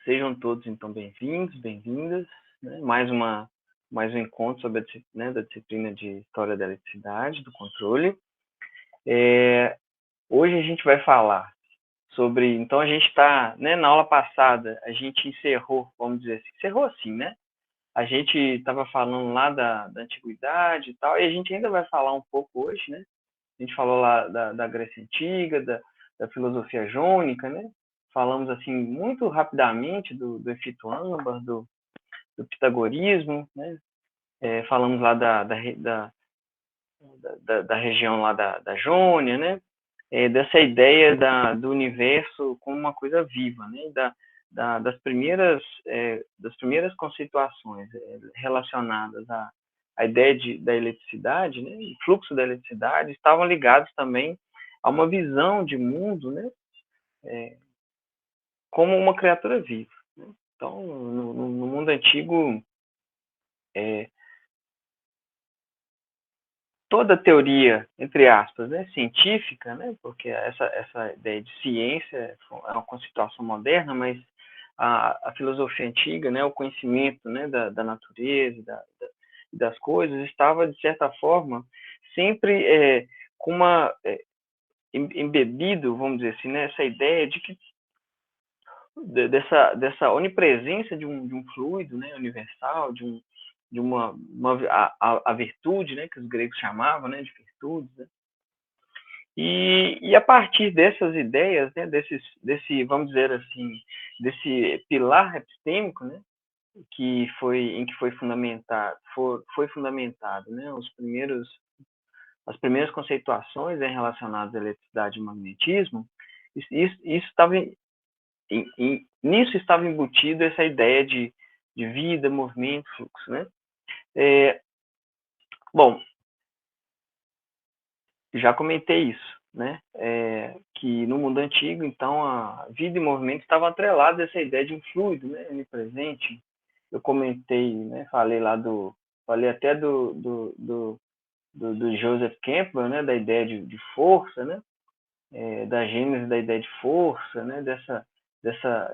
Sejam todos, então, bem-vindos, bem-vindas, né? Mais um encontro sobre da disciplina de História da Eletricidade, do controle. Hoje a gente vai falar sobre... Então, a gente está... na aula passada, a gente encerrou, vamos dizer assim, encerrou assim, né? A gente estava falando lá da antiguidade e tal, e a gente ainda vai falar um pouco hoje, né? A gente falou lá da Grécia Antiga, da filosofia jônica, né? Falamos, assim, muito rapidamente do efeito âmbar, do pitagorismo, né? Falamos lá da região lá da Jônia, né? Dessa ideia do universo como uma coisa viva, né? Das primeiras conceituações relacionadas à ideia da eletricidade, né? O fluxo da eletricidade, estavam ligados também a uma visão de mundo, né? Como uma criatura viva, né? Então, no mundo antigo, toda teoria, entre aspas, né, científica, né, porque essa ideia de ciência é uma conceituação moderna, mas a filosofia antiga, né, o conhecimento, né, da natureza, das coisas, estava, de certa forma, sempre com embebido, vamos dizer assim, né, essa ideia de que dessa onipresença de um fluido, né, universal, de a virtude, né, que os gregos chamavam, né, de virtudes, né? E a partir dessas ideias, né, vamos dizer assim, desse pilar epistêmico, né, em que foi fundamentado, né, as primeiras conceituações, né, relacionadas à eletricidade e magnetismo, isso estava nisso estava embutido essa ideia de vida, movimento, fluxo, né? Bom, já comentei isso, né? Que no mundo antigo, então, a vida e movimento estavam atrelados a essa ideia de um fluido, né? Onipresente. Eu comentei, né? Falei até do Joseph Campbell, né? Da ideia de força, né? Da gênese da ideia de força, né? Dessa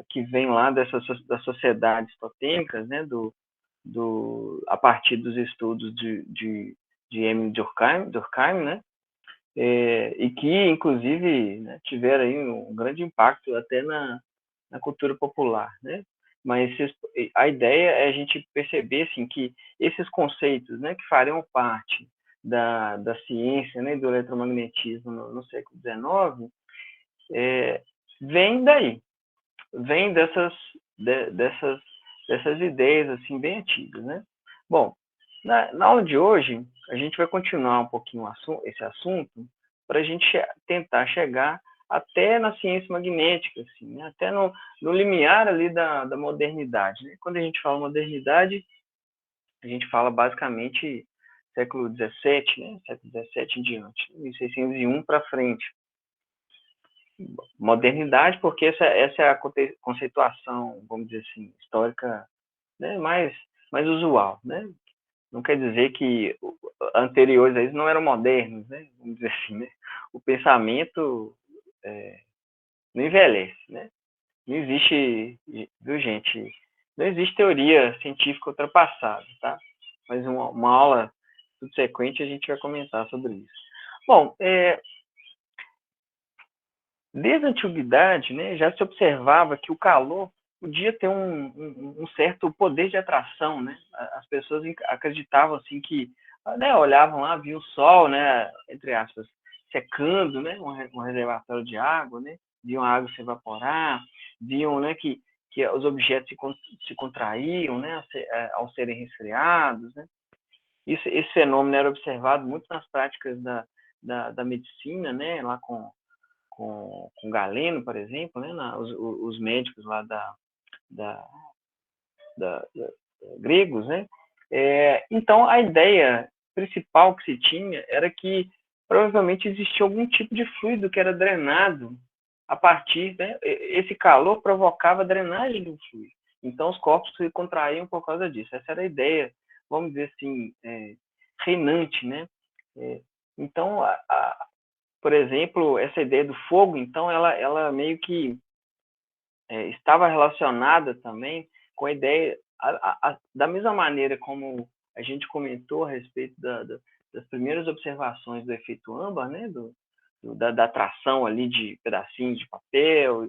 que vem lá das sociedades totêmicas, né? A partir dos estudos de Emile Durkheim, né? E que, inclusive, né, tiveram aí um grande impacto até na cultura popular, né? Mas a ideia é a gente perceber assim, que esses conceitos, né, que fariam parte da ciência, né, do eletromagnetismo no século XIX, vem daí, vem dessas ideias assim bem antigas, né? Bom, na aula de hoje a gente vai continuar um pouquinho esse assunto para a gente tentar chegar até na ciência magnética, assim, né? Até no limiar ali da modernidade, né? Quando a gente fala modernidade, a gente fala basicamente século XVII, né? Século XVII em diante, 1601 para frente. Modernidade, porque essa é a conceituação, vamos dizer assim, histórica, né, mais usual, né? Não quer dizer que anteriores a isso não eram modernos, né? Vamos dizer assim, né? O pensamento não envelhece, né? Não existe, viu, gente? Não existe teoria científica ultrapassada, tá? Mas uma aula subsequente a gente vai comentar sobre isso. Bom, desde a antiguidade, né, já se observava que o calor podia ter um certo poder de atração, né? As pessoas acreditavam assim que, né, olhavam lá, viam o sol, né, entre aspas, secando, né, um reservatório de água, né? Viam a água se evaporar, viam, né, que os objetos se contraíam, né, ao serem resfriados, né? Esse fenômeno era observado muito nas práticas da medicina, né, lá com Galeno, por exemplo, né, os médicos lá da gregos, né? Então, a ideia principal que se tinha era que provavelmente existia algum tipo de fluido que era drenado a partir, né? Esse calor provocava a drenagem do fluido. Então, os corpos se contraíam por causa disso. Essa era a ideia, vamos dizer assim, reinante, né? Então, por exemplo, essa ideia do fogo, então, ela meio que estava relacionada também com a ideia, da mesma maneira como a gente comentou a respeito das primeiras observações do efeito âmbar, né, da atração ali de pedacinhos de papel,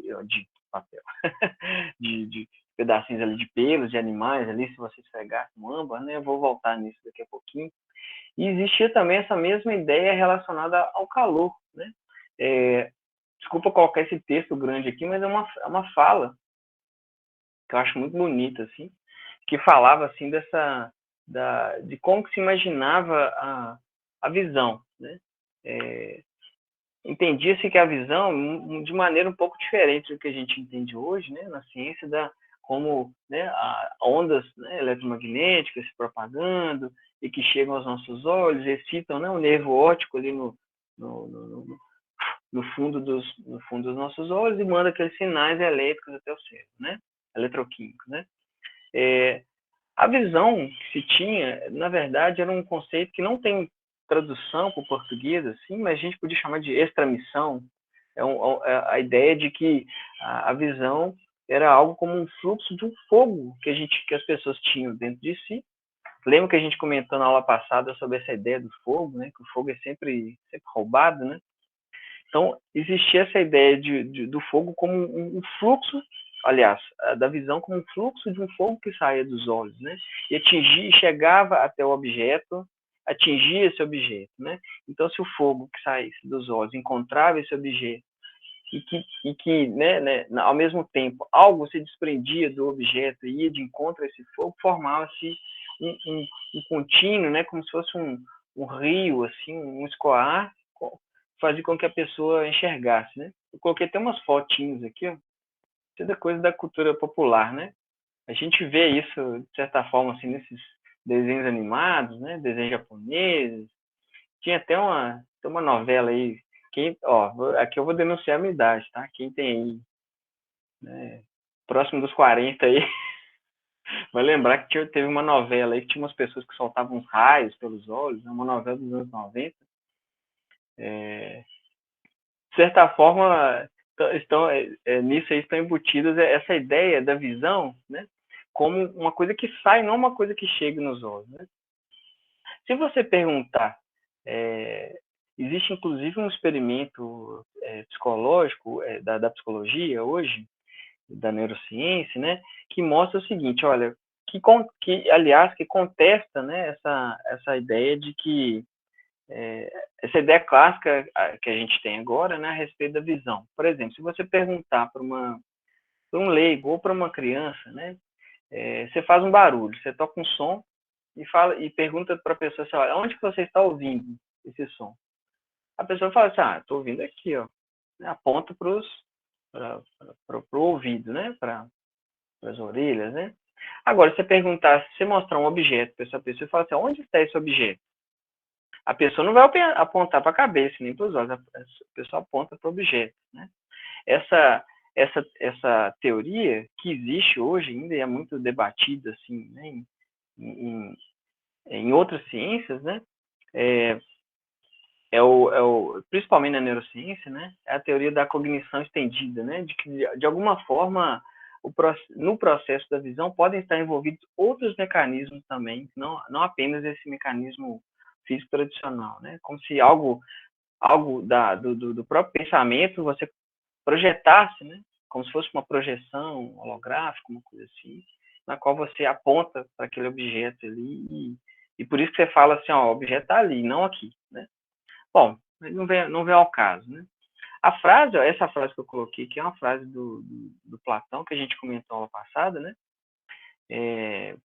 de pedacinhos ali de pelos de animais ali, se você esfregar com âmbar, né, eu vou voltar nisso daqui a pouquinho. E existia também essa mesma ideia relacionada ao calor, né? Desculpa colocar esse texto grande aqui, mas é uma fala que eu acho muito bonita, assim, que falava assim de como que se imaginava a visão, né? Entendia-se que a visão, de maneira um pouco diferente do que a gente entende hoje, né, na ciência, como, né, ondas, né, eletromagnéticas se propagando e que chegam aos nossos olhos, excitam, né, o nervo óptico ali no fundo dos nossos olhos e manda aqueles sinais elétricos até o cérebro, né, eletroquímicos, né. A visão que se tinha, na verdade, era um conceito que não tem tradução para o português, assim, mas a gente podia chamar de extramissão. A ideia de que a visão era algo como um fluxo de um fogo que as pessoas tinham dentro de si. Lembra que a gente comentou na aula passada sobre essa ideia do fogo, né? Que o fogo é sempre roubado, né? Então, existia essa ideia do fogo como um fluxo, aliás, da visão como um fluxo de um fogo que saía dos olhos, né? E chegava até o objeto, atingia esse objeto, né? Então, se o fogo que saísse dos olhos encontrava esse objeto e que né, ao mesmo tempo, algo se desprendia do objeto e ia de encontro a esse fogo, formava-se um contínuo, né? Como se fosse um rio, assim, um escoar, fazer com que a pessoa enxergasse, né? Eu coloquei até umas fotinhos aqui, ó. Isso é coisa da cultura popular, né? A gente vê isso, de certa forma, assim, nesses desenhos animados, né? Desenhos japoneses. Tinha até uma novela aí. Aqui eu vou denunciar a minha idade, tá? Quem tem aí, né, próximo dos 40 aí, vai lembrar que teve uma novela aí que tinha umas pessoas que soltavam raios pelos olhos, né? Uma novela dos anos 90. De certa forma, nisso aí estão embutidas essa ideia da visão, né, como uma coisa que sai, não uma coisa que chega nos olhos, né? Se você perguntar, existe inclusive um experimento psicológico da psicologia hoje, da neurociência, né, que mostra o seguinte, olha, aliás, que contesta, né, essa ideia de que essa ideia clássica que a gente tem agora, né, a respeito da visão. Por exemplo, se você perguntar para um leigo ou para uma criança, né, você faz um barulho, você toca um som e pergunta para a pessoa assim, olha, onde que você está ouvindo esse som? A pessoa fala assim, estou ouvindo aqui, ó. Aponta para o ouvido, né, para as orelhas, né. Agora, se você perguntar, se você mostrar um objeto para essa pessoa e falar assim, onde está esse objeto? A pessoa não vai apontar para a cabeça, nem para os olhos, a pessoa aponta para o objeto, né? Essa teoria que existe hoje ainda e é muito debatida assim, né, em outras ciências, né, principalmente na neurociência, né, é a teoria da cognição estendida, né, de que de alguma forma no processo da visão podem estar envolvidos outros mecanismos também, não apenas esse mecanismo físico tradicional, né, como se algo do próprio pensamento você projetasse, né, como se fosse uma projeção holográfica, uma coisa assim, na qual você aponta para aquele objeto ali e por isso que você fala assim, ó, o objeto está ali, não aqui, né? Bom, não vem ao caso, né? Essa frase que eu coloquei aqui é uma frase do Platão, que a gente comentou na aula passada, né?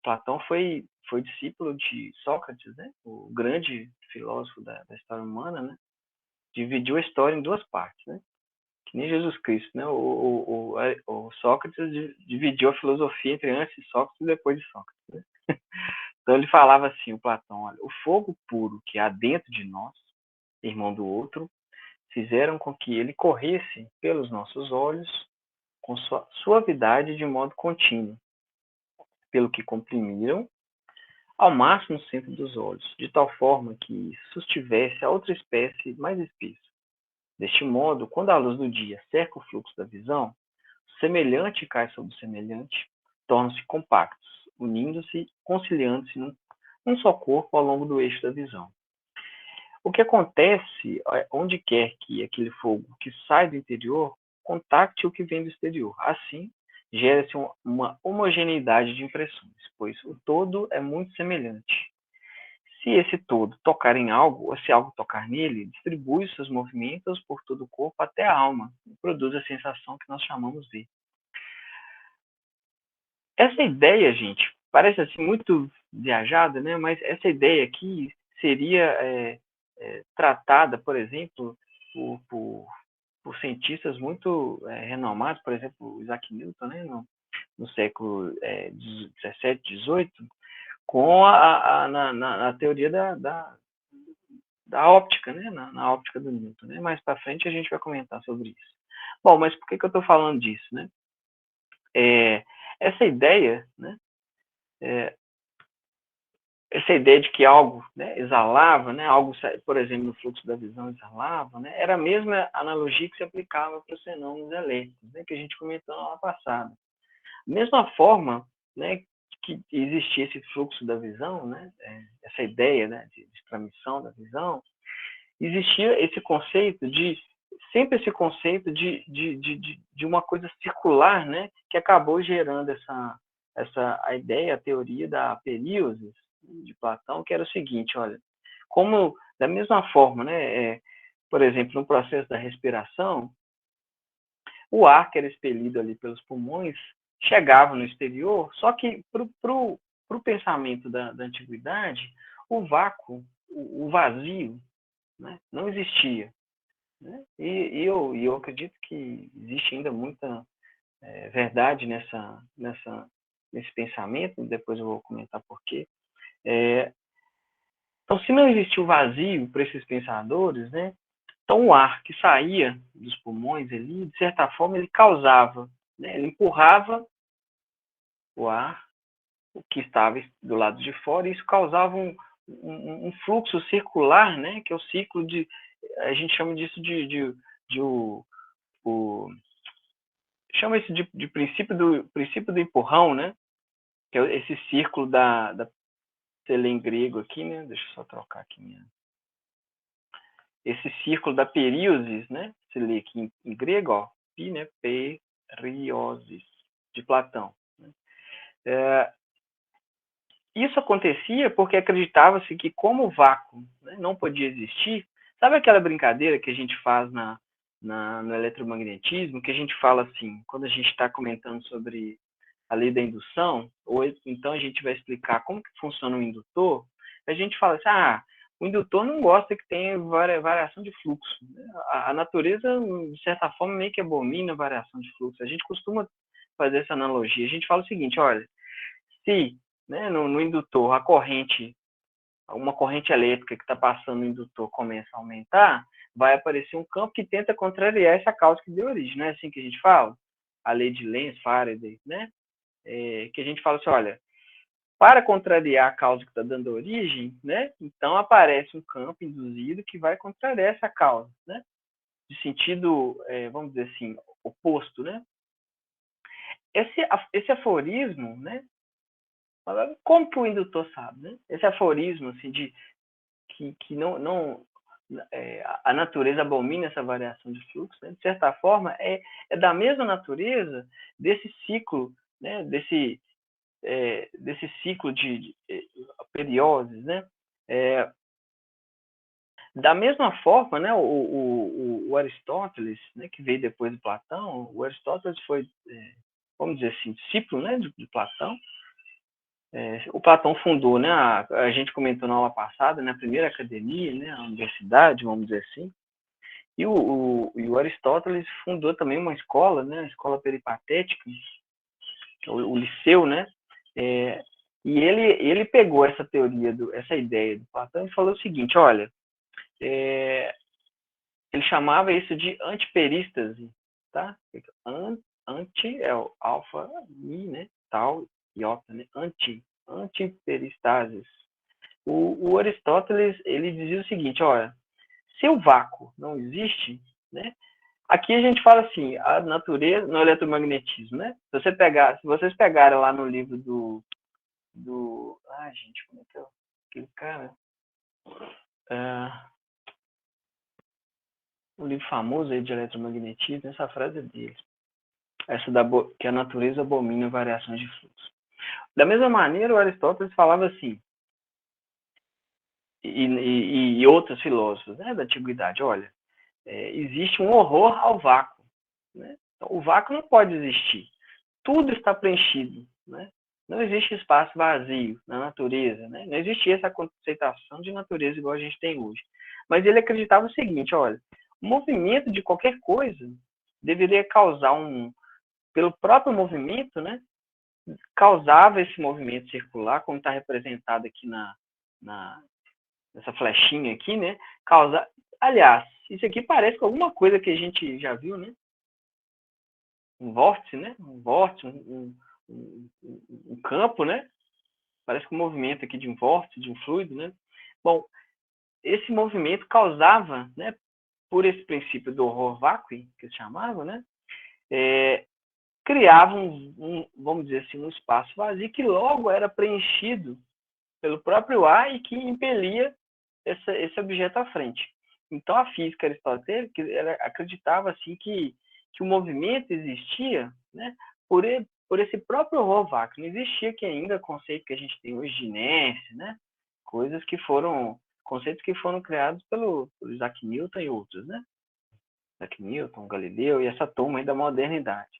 Platão foi discípulo de Sócrates, né? O grande filósofo da história humana, né? Dividiu a história em duas partes, né? Que nem Jesus Cristo, né? O Sócrates dividiu a filosofia entre antes de Sócrates e depois de Sócrates, né? Então ele falava assim, o Platão, olha, o fogo puro que há dentro de nós, irmão do outro, fizeram com que ele corresse pelos nossos olhos com sua suavidade de modo contínuo, pelo que comprimiram ao máximo o centro dos olhos, de tal forma que sustivesse a outra espécie mais espessa. Deste modo, quando a luz do dia cerca o fluxo da visão, semelhante cai sobre semelhante, tornam-se compactos, unindo-se, conciliando-se num só corpo ao longo do eixo da visão. O que acontece, onde quer que aquele fogo que sai do interior contacte o que vem do exterior. Assim, gera-se uma homogeneidade de impressões, pois o todo é muito semelhante. Se esse todo tocar em algo, ou se algo tocar nele, distribui os seus movimentos por todo o corpo até a alma, e produz a sensação que nós chamamos de. Essa ideia, gente, parece assim muito viajada, né? Mas essa ideia aqui seria tratada, por exemplo, por cientistas muito renomados, por exemplo, Isaac Newton, né? No século XVII, XVIII, com na teoria da óptica, né? Na óptica do Newton, né? Mais para frente a gente vai comentar sobre isso. Bom, mas por que eu estou falando disso, né? Essa ideia, né? Essa ideia de que algo, né, exalava, né, algo, por exemplo, no fluxo da visão exalava, né, era a mesma analogia que se aplicava para os fenômenos elétricos, né, que a gente comentou na aula passada. Da mesma forma, né, que existia esse fluxo da visão, né, essa ideia, né, de transmissão da visão, existia esse conceito sempre esse conceito de uma coisa circular, né, que acabou gerando a ideia, a teoria da períosis de Platão, que era o seguinte, olha, como da mesma forma, né, por exemplo, no processo da respiração, o ar que era expelido ali pelos pulmões chegava no exterior, só que para o pensamento da antiguidade, o vácuo, o vazio, né, não existia. Né? E eu acredito que existe ainda muita verdade nesse pensamento, depois eu vou comentar por quê. Então, se não existia o vazio para esses pensadores, né, então o ar que saía dos pulmões ali, de certa forma, ele causava, né, ele empurrava o ar, o que estava do lado de fora, e isso causava um fluxo circular, né, que é o ciclo a gente chama disso chama isso de princípio do empurrão, né, que é esse círculo você lê em grego aqui, né, deixa eu só trocar aqui esse círculo da períosis, né, você lê aqui em grego, ó, pi, né, periosis, de Platão. Né? Isso acontecia porque acreditava-se que, como o vácuo, né, não podia existir, sabe aquela brincadeira que a gente faz no eletromagnetismo, que a gente fala assim, quando a gente está comentando sobre a lei da indução, ou então a gente vai explicar como que funciona o indutor, a gente fala assim, o indutor não gosta que tenha variação de fluxo. A natureza, de certa forma, meio que abomina a variação de fluxo. A gente costuma fazer essa analogia. A gente fala o seguinte, olha, se, né, no indutor uma corrente elétrica que está passando no indutor começa a aumentar, vai aparecer um campo que tenta contrariar essa causa que deu origem. Não é assim que a gente fala? A lei de Lenz, Faraday, né? Que a gente fala assim, olha, para contrariar a causa que está dando origem, né? Então aparece um campo induzido que vai contrariar essa causa, né? De sentido, vamos dizer assim, oposto, né? Esse aforismo, né? Como que o indutor sabe, né? Esse aforismo, assim, de que não a natureza abomina essa variação de fluxo, né? De certa forma, é da mesma natureza desse ciclo, né? Desse ciclo de perioses, né? Da mesma forma, né, o Aristóteles, né, que veio depois de Platão, o Aristóteles foi, vamos dizer assim, discípulo, né, de Platão. O Platão fundou, né, a gente comentou na aula passada, né, a primeira academia, né, a universidade, vamos dizer assim, e o Aristóteles fundou também uma escola, né, a escola peripatética, o Liceu, né, e ele pegou essa teoria, essa ideia do Platão e falou o seguinte, olha, ele chamava isso de antiperístase, tá? Anti é o alfa, mi, né? Tal, iota, né? Antiperístases. O Aristóteles, ele dizia o seguinte, olha, se o vácuo não existe, né? Aqui a gente fala assim, a natureza no eletromagnetismo, né? Se vocês pegarem lá no livro ai, gente, como é que é aquele cara? Um livro famoso aí de eletromagnetismo, essa frase é dele. Que a natureza abomina variações de fluxo. Da mesma maneira, o Aristóteles falava assim, e outros filósofos, né, da antiguidade, olha, existe um horror ao vácuo, né? Então, o vácuo não pode existir. Tudo está preenchido, né? Não existe espaço vazio na natureza, né? Não existia essa conceituação de natureza igual a gente tem hoje. Mas ele acreditava o seguinte, olha, o movimento de qualquer coisa deveria causar pelo próprio movimento, né? Causava esse movimento circular, como está representado aqui nessa flechinha aqui, né? Aliás, isso aqui parece com alguma coisa que a gente já viu, né? Um vórtice, né? Um vórtice, um campo, né? Parece que um movimento aqui de um vórtice, de um fluido, né? Bom, esse movimento causava, né? Por esse princípio do horror vácuo, que se chamava, né? Criava vamos dizer assim, um espaço vazio que logo era preenchido pelo próprio ar e que impelia esse objeto à frente. Então, a física aristotélica acreditava assim que o movimento existia, né, por esse próprio horror vácuo. Não existia que ainda o conceito que a gente tem hoje de inércia, né, conceitos que foram criados pelo Isaac Newton e outros, né? Isaac Newton, Galileu e essa turma aí da modernidade.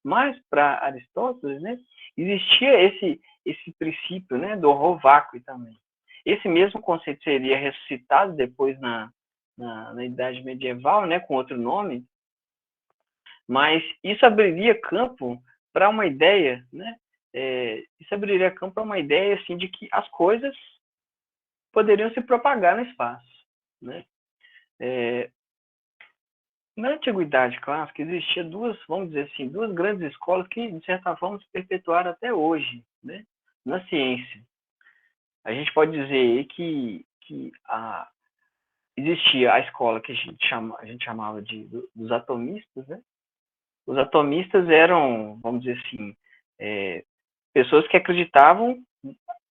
Mas para Aristóteles, né, existia esse princípio, né, do horror vácuo também. Esse mesmo conceito seria ressuscitado depois na Idade Medieval, né, com outro nome, mas isso abriria campo para uma ideia, né? Isso abriria campo para uma ideia assim de que as coisas poderiam se propagar no espaço, né? Na antiguidade clássica existia vamos dizer assim, duas grandes escolas que de certa forma se perpetuaram até hoje, né? Na ciência. A gente pode dizer que existia a escola que a gente chamava dos atomistas, né? Os atomistas eram, vamos dizer assim, pessoas que acreditavam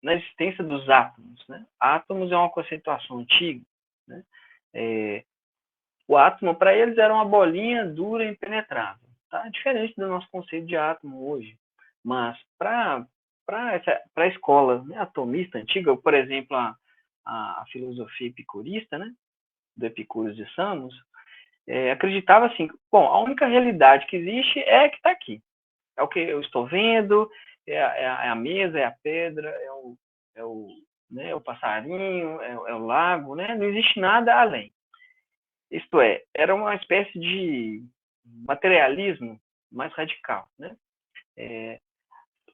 na existência dos átomos, né? Átomos é uma conceituação antiga, né? O átomo, para eles, era uma bolinha dura e impenetrável. Tá? Diferente do nosso conceito de átomo hoje. Mas, para a escola, né, atomista antiga, por exemplo, a filosofia epicurista, né, do Epicúrio de Samos, acreditava assim, bom, a única realidade que existe é a que está aqui. É o que eu estou vendo, é a mesa, é a pedra, é o passarinho, é o lago, né? Não existe nada além. Isto é, era uma espécie de materialismo mais radical, né?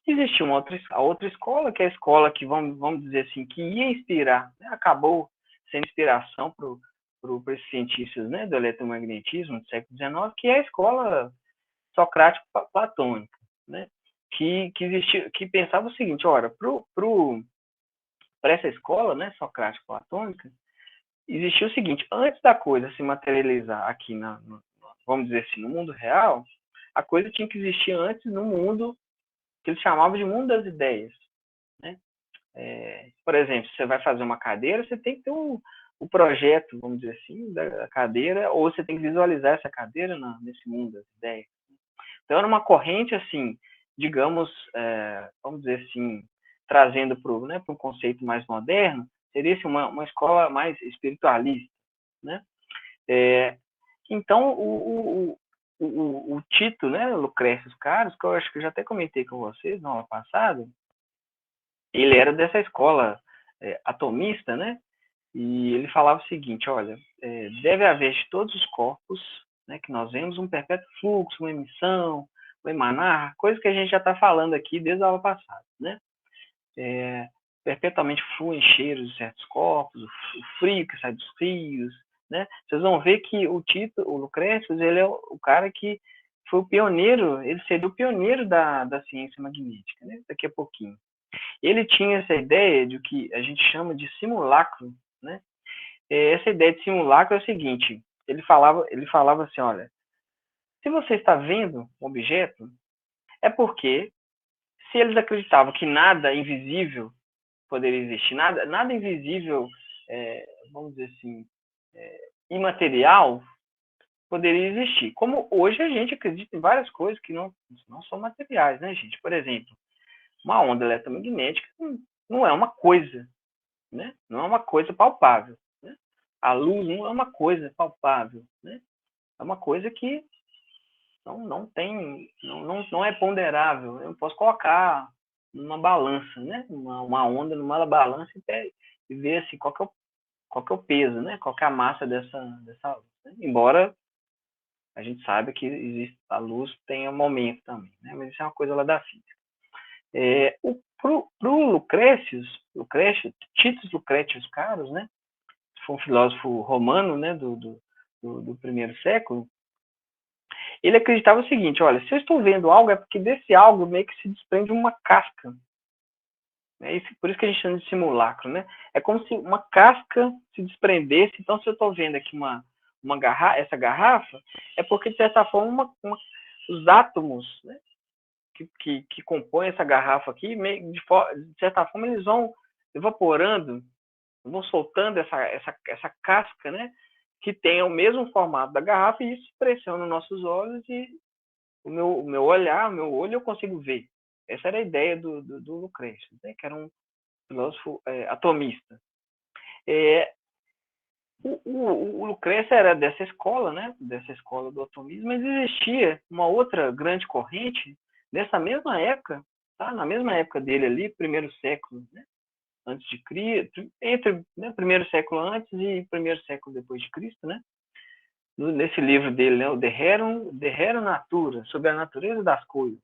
Existia a outra escola, que é a escola que, vamos dizer assim, que ia inspirar, né? Acabou sendo inspiração para esses cientistas, né, do eletromagnetismo do século XIX, que é a escola socrático-platônica, né? Que existia, que pensava o seguinte, ora, para essa escola, né, socrático-platônica, existia o seguinte, antes da coisa se materializar aqui, vamos dizer assim, no mundo real, a coisa tinha que existir antes no mundo que eles chamavam de mundo das ideias, né? Por exemplo, você vai fazer uma cadeira, você tem que ter o projeto, vamos dizer assim, da cadeira, ou você tem que visualizar essa cadeira nesse mundo das ideias. Então, era uma corrente, assim, digamos, vamos dizer assim, trazendo para um conceito mais moderno, seria assim, uma escola mais espiritualista, né? Então, o Tito, né, Lucrécio Carlos, que eu acho que eu já até comentei com vocês no ano passado, ele era dessa escola atomista, né? E ele falava o seguinte, olha, deve haver de todos os corpos, né, que nós vemos um perpétuo fluxo, uma emissão, um emanar, coisa que a gente já está falando aqui desde a aula passada, né? Perpetuamente fluem cheiros de certos corpos, o frio que sai dos rios, né? Vocês vão ver que o Lucrécio, ele é o cara que foi o pioneiro, ele seria o pioneiro da ciência magnética, né? Daqui a pouquinho. Ele tinha essa ideia de que a gente chama de simulacro, né? Essa ideia de simulacro é o seguinte, ele falava assim, olha, Se você está vendo um objeto, é porque se eles acreditavam que nada invisível poderia existir, nada invisível, vamos dizer assim, imaterial, poderia existir. Como hoje a gente acredita em várias coisas que não são materiais, né, gente? Por exemplo, uma onda eletromagnética não é uma coisa, né? Não é uma coisa palpável, né? A luz não é uma coisa palpável, né? É uma coisa que não é ponderável. Eu posso colocar numa balança, né? Uma onda numa balança e ver assim, qual que é o peso, né? Qual que é a massa dessa luz. Né? Embora a gente saiba que existe, a luz tem um momento também, né? Mas isso é uma coisa lá da física. Pro Titus Lucretius Caros, né? Foi um filósofo romano, né? Do primeiro século. Ele acreditava o seguinte: olha, se eu estou vendo algo, é porque desse algo meio que se desprende uma casca. Por isso que a gente chama de simulacro, né? É como se uma casca se desprendesse. Então, se eu estou vendo aqui essa garrafa, é porque, de certa forma, os átomos, né, que compõem essa garrafa aqui, de certa forma, eles vão evaporando, vão soltando essa casca, né, que tem o mesmo formato da garrafa, e isso pressiona os nossos olhos e o meu olho eu consigo ver. Essa era a ideia do Lucrécio, né, que era um filósofo atomista. O Lucrécio era dessa escola, né, dessa escola do atomismo, mas existia uma outra grande corrente nessa mesma época, tá? Na mesma época dele ali, primeiro século, né, antes de Cristo, entre primeiro século antes e primeiro século depois de Cristo, né? Nesse livro dele, né, o De Rerum Natura, sobre a natureza das coisas.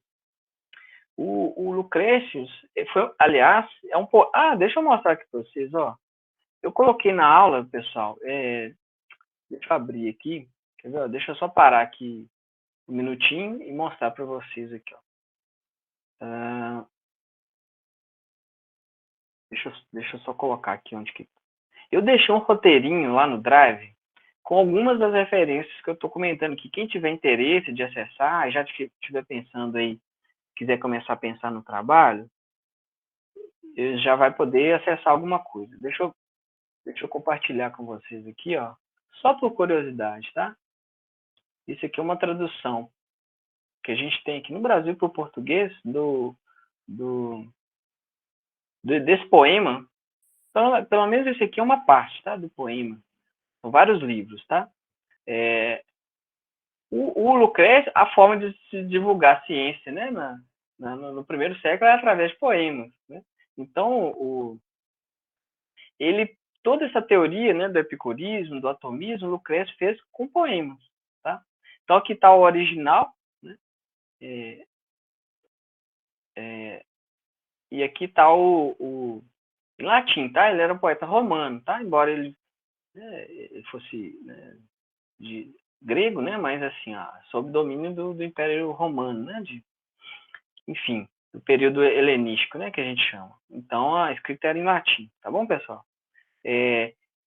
O Lucrécius foi, aliás, deixa eu mostrar aqui para vocês, ó. Eu coloquei na aula, pessoal, deixa eu abrir aqui, quer ver? Deixa eu só parar aqui um minutinho e mostrar para vocês aqui, ó. Deixa eu só colocar aqui onde que... Eu deixei um roteirinho lá no Drive com algumas das referências que eu estou comentando aqui. Quem tiver interesse de acessar, já estiver pensando aí, quiser começar a pensar no trabalho, já vai poder acessar alguma coisa. Deixa eu compartilhar com vocês aqui, ó, só por curiosidade, tá? Isso aqui é uma tradução que a gente tem aqui no Brasil para o português desse poema. Então, pelo menos esse aqui é uma parte, tá, do poema. São vários livros, tá? O Lucrécio, a forma de se divulgar a ciência, né, no primeiro século é através de poemas, né? Então, toda essa teoria, né, do epicurismo, do atomismo, o Lucrécio fez com poemas, tá? Então, aqui está o original, né? E aqui está em latim, tá? Ele era um poeta romano, tá? Embora ele fosse, né, de grego, né? Mas assim, sob domínio do Império Romano, né? Enfim, do período helenístico, né? Que a gente chama. Então a escrita era em latim, tá bom, pessoal?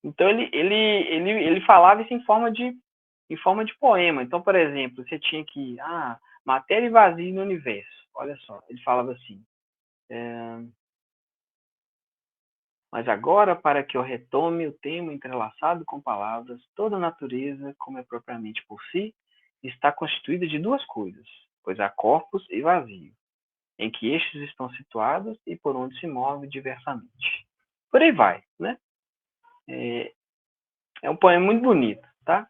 Então ele falava isso em forma de poema. Então, por exemplo, você tinha que matéria e vazio no universo. Olha só, ele falava assim. Mas agora, para que eu retome o tema entrelaçado com palavras, toda a natureza, como é propriamente por si, está constituída de duas coisas, pois há corpos e vazio, em que estes estão situados e por onde se move diversamente. Por aí vai, né? É um poema muito bonito, tá?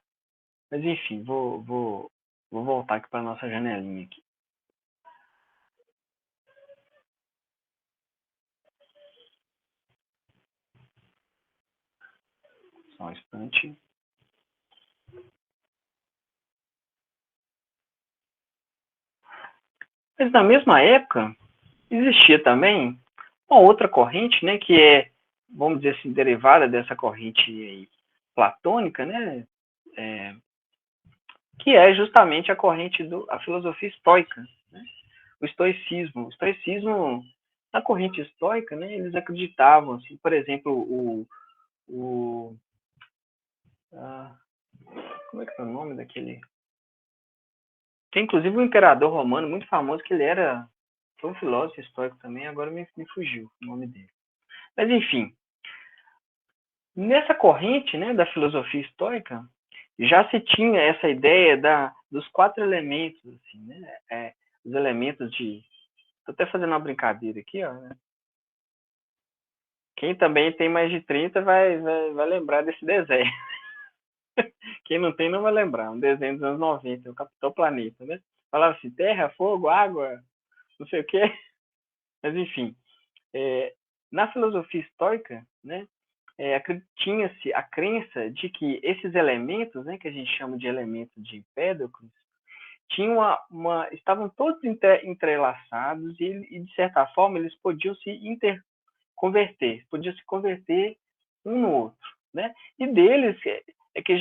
Mas enfim, vou voltar aqui para a nossa janelinha aqui. Só um instante. Mas na mesma época, existia também uma outra corrente, né, que é, vamos dizer assim, derivada dessa corrente aí, platônica, né, que é justamente a corrente a filosofia estoica, né? O estoicismo. O estoicismo, na corrente estoica, né, eles acreditavam, assim, por exemplo, como é que é o nome daquele Tem inclusive um imperador romano muito famoso que foi um filósofo estoico também, agora me fugiu o nome dele. Mas enfim, nessa corrente, né, da filosofia estoica, já se tinha essa ideia dos 4 elementos, assim, né? Os elementos de... Estou até fazendo uma brincadeira aqui, ó, né? Quem também tem mais de 30 vai lembrar desse desenho. Quem não tem não vai lembrar. Um desenho dos anos 90, o Capitão Planeta, né? Falava assim, terra, fogo, água, não sei o quê. Mas, enfim, na filosofia estoica, né, tinha-se a crença de que esses elementos, né, que a gente chama de elementos de Empédocles, tinham estavam todos entrelaçados e, de certa forma, eles podiam se converter um no outro, né? E deles que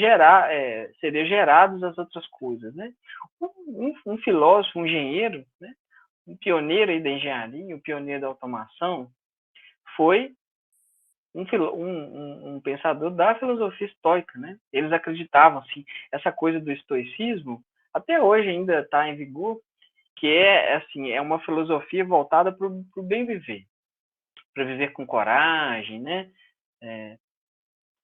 seria gerados as outras coisas, né? Um filósofo, um engenheiro, né? Um pioneiro aí da engenharia, um pioneiro da automação, foi um pensador da filosofia estoica, né? Eles acreditavam, assim, essa coisa do estoicismo, até hoje ainda está em vigor, que assim, é uma filosofia voltada para o bem viver, para viver com coragem, né?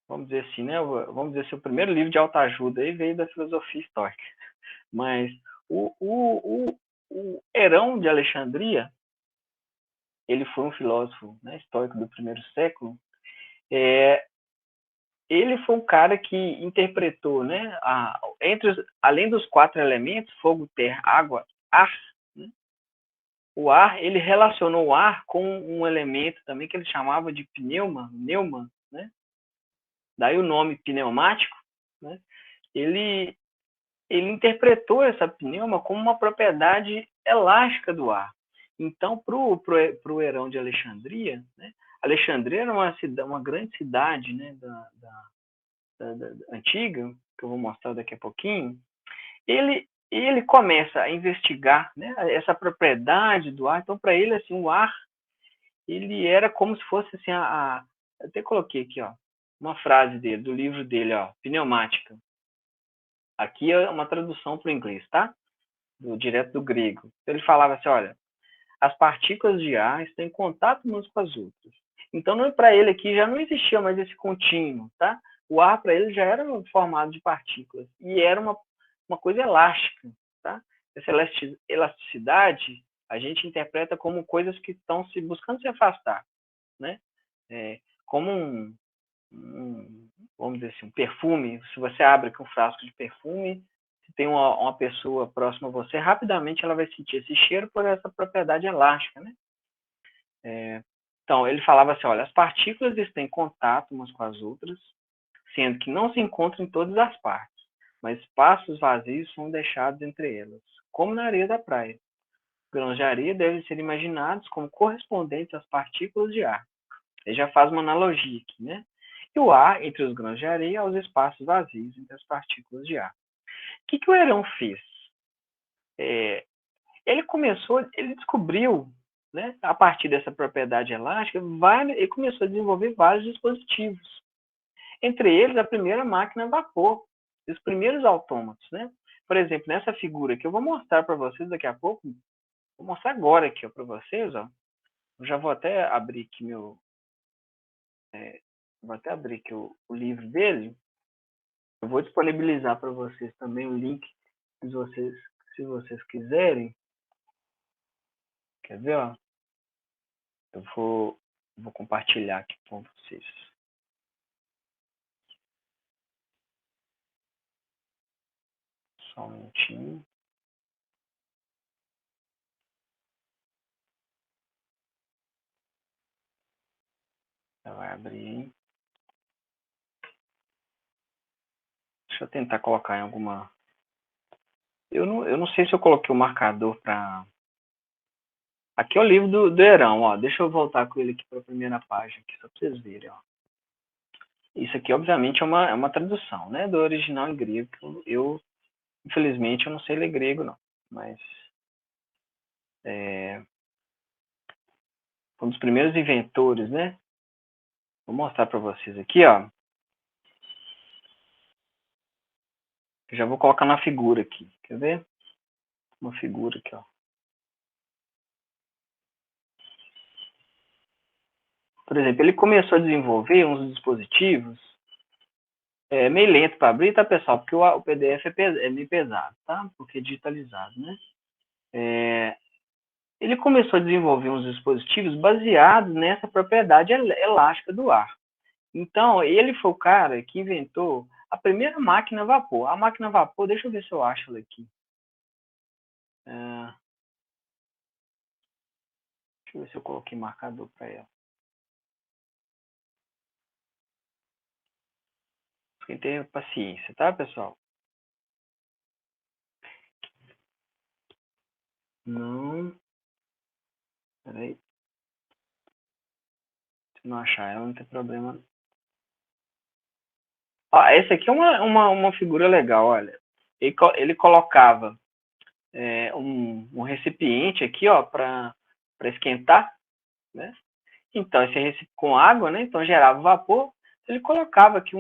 Vamos dizer assim, né? Vamos dizer assim, o primeiro livro de autoajuda aí veio da filosofia estoica. Mas o Herão de Alexandria, ele foi um filósofo, né, estoico do primeiro século. Ele foi um cara que interpretou, né, além dos 4 elementos, fogo, terra, água, ar, né, o ar, ele relacionou o ar com um elemento também que ele chamava de pneuma, né? Daí o nome pneumático, né? Ele interpretou essa pneuma como uma propriedade elástica do ar. Então, para o Herão de Alexandria, né? Alexandria era uma grande cidade, né, da antiga, que eu vou mostrar daqui a pouquinho. Ele começa a investigar, né, essa propriedade do ar. Então, para ele, assim, o ar, ele era como se fosse assim, eu até coloquei aqui, ó, uma frase dele, do livro dele, ó, Pneumática. Aqui é uma tradução para o inglês, tá? Direto do grego. Ele falava assim, olha, as partículas de ar estão em contato umas com as outras. Então, para ele aqui já não existia mais esse contínuo, tá? O ar para ele já era formado de partículas e era uma coisa elástica, tá? Essa elasticidade a gente interpreta como coisas que estão buscando se afastar, né? Como vamos dizer assim, um perfume. Se você abre aqui um frasco de perfume, se tem uma pessoa próxima a você, rapidamente ela vai sentir esse cheiro por essa propriedade elástica, né? Então, ele falava assim, olha, as partículas estão em contato umas com as outras, sendo que não se encontram em todas as partes, mas espaços vazios são deixados entre elas, como na areia da praia. Grãos de areia devem ser imaginados como correspondentes às partículas de ar. Ele já faz uma analogia aqui, né? E o ar entre os grãos de areia aos espaços vazios entre as partículas de ar. O que o Herão fez? Ele descobriu, né, a partir dessa propriedade elástica, ele começou a desenvolver vários dispositivos. Entre eles, a primeira máquina a vapor, os primeiros autômatos, né? Por exemplo, nessa figura que eu vou mostrar para vocês daqui a pouco, vou mostrar agora aqui para vocês, ó. Eu já vou até abrir aqui vou até abrir aqui o livro dele. Eu vou disponibilizar para vocês também o link, se vocês quiserem. Quer ver, ó? Eu vou compartilhar aqui com vocês. Só um minutinho. Já vai abrir. Deixa eu tentar colocar em alguma... Eu não sei se eu coloquei o marcador para... Aqui é o livro do Herão, ó. Deixa eu voltar com ele aqui para a primeira página, aqui, só para vocês verem, ó. Isso aqui, obviamente, é uma tradução, né, do original em grego. Infelizmente, eu não sei ler grego, não. Mas um dos primeiros inventores, né? Vou mostrar para vocês aqui, ó. Eu já vou colocar na figura aqui. Quer ver? uma figura aqui, ó. Por exemplo, ele começou a desenvolver uns dispositivos meio lento para abrir, tá, pessoal? Porque o PDF é meio pesado, tá? Porque é digitalizado, né? Ele começou a desenvolver uns dispositivos baseados nessa propriedade elástica do ar. Então, ele foi o cara que inventou a primeira máquina a vapor. A máquina a vapor, deixa eu ver se eu acho ela aqui. Deixa eu ver se eu coloquei marcador para ela. Quem tem paciência, tá, pessoal? Não. Peraí. Se não achar ela, não tem problema. Essa aqui é uma figura legal, olha. Ele colocava um recipiente aqui, ó, para esquentar, né? Então, esse recipiente com água, né? Então, gerava vapor. Ele colocava aqui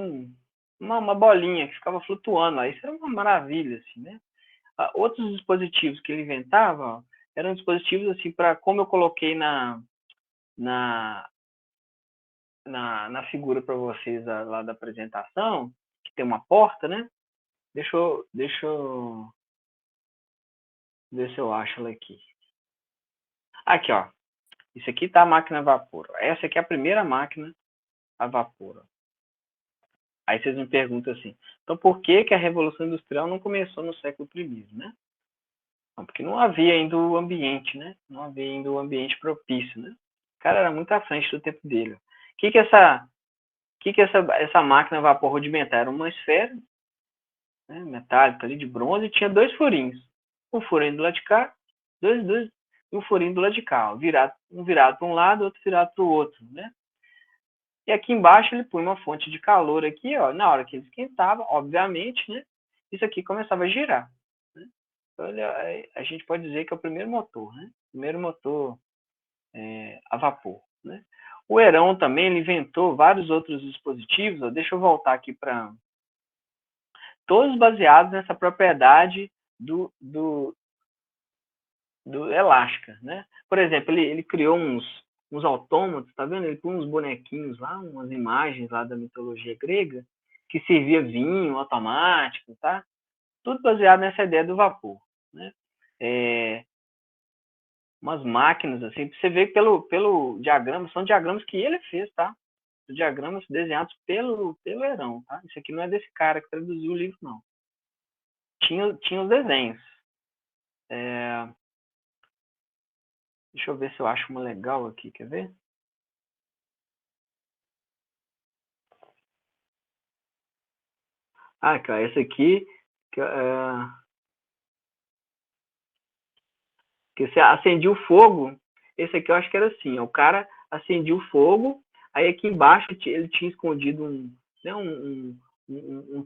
uma bolinha que ficava flutuando. Isso era uma maravilha, assim, né? Outros dispositivos que ele inventava, ó, eram dispositivos, assim, para, como eu coloquei na figura para vocês lá da apresentação, que tem uma porta, né? Deixa eu ver se eu acho ela aqui. Aqui, ó. Isso aqui tá a máquina a vapor. Essa aqui é a primeira máquina a vapor. Aí vocês me perguntam assim, então por que a Revolução Industrial não começou no século I, né? Não, porque não havia ainda o ambiente, né? Não havia ainda o ambiente propício, né? O cara era muito à frente do tempo dele. O que essa máquina a vapor rudimentar? Era uma esfera, né, metálica ali de bronze e tinha dois furinhos. Um furinho do lado de cá, dois, e um furinho do lado de cá. Um virado para um lado, outro virado para o outro, né? E aqui embaixo ele põe uma fonte de calor aqui, ó. Na hora que ele esquentava, obviamente, né? Isso aqui começava a girar. Né? Então a gente pode dizer que é o primeiro motor, né? Primeiro motor a vapor, né? O Herón também ele inventou vários outros dispositivos. Ó. Deixa eu voltar aqui para todos baseados nessa propriedade do elástica, né? Por exemplo, ele criou uns autômatos, tá vendo? Ele põe uns bonequinhos lá, umas imagens lá da mitologia grega, que servia vinho automático, tá? Tudo baseado nessa ideia do vapor, né? Umas máquinas, assim, você vê pelo diagrama, são diagramas que ele fez, tá? Diagramas desenhados pelo Herón, tá? Isso aqui não é desse cara que traduziu o livro, não. Tinha os desenhos. Deixa eu ver se eu acho uma legal aqui, quer ver? Cara, essa aqui que você acendia o fogo. Esse aqui eu acho que era assim, ó, o cara acendia o fogo, aí aqui embaixo ele tinha escondido um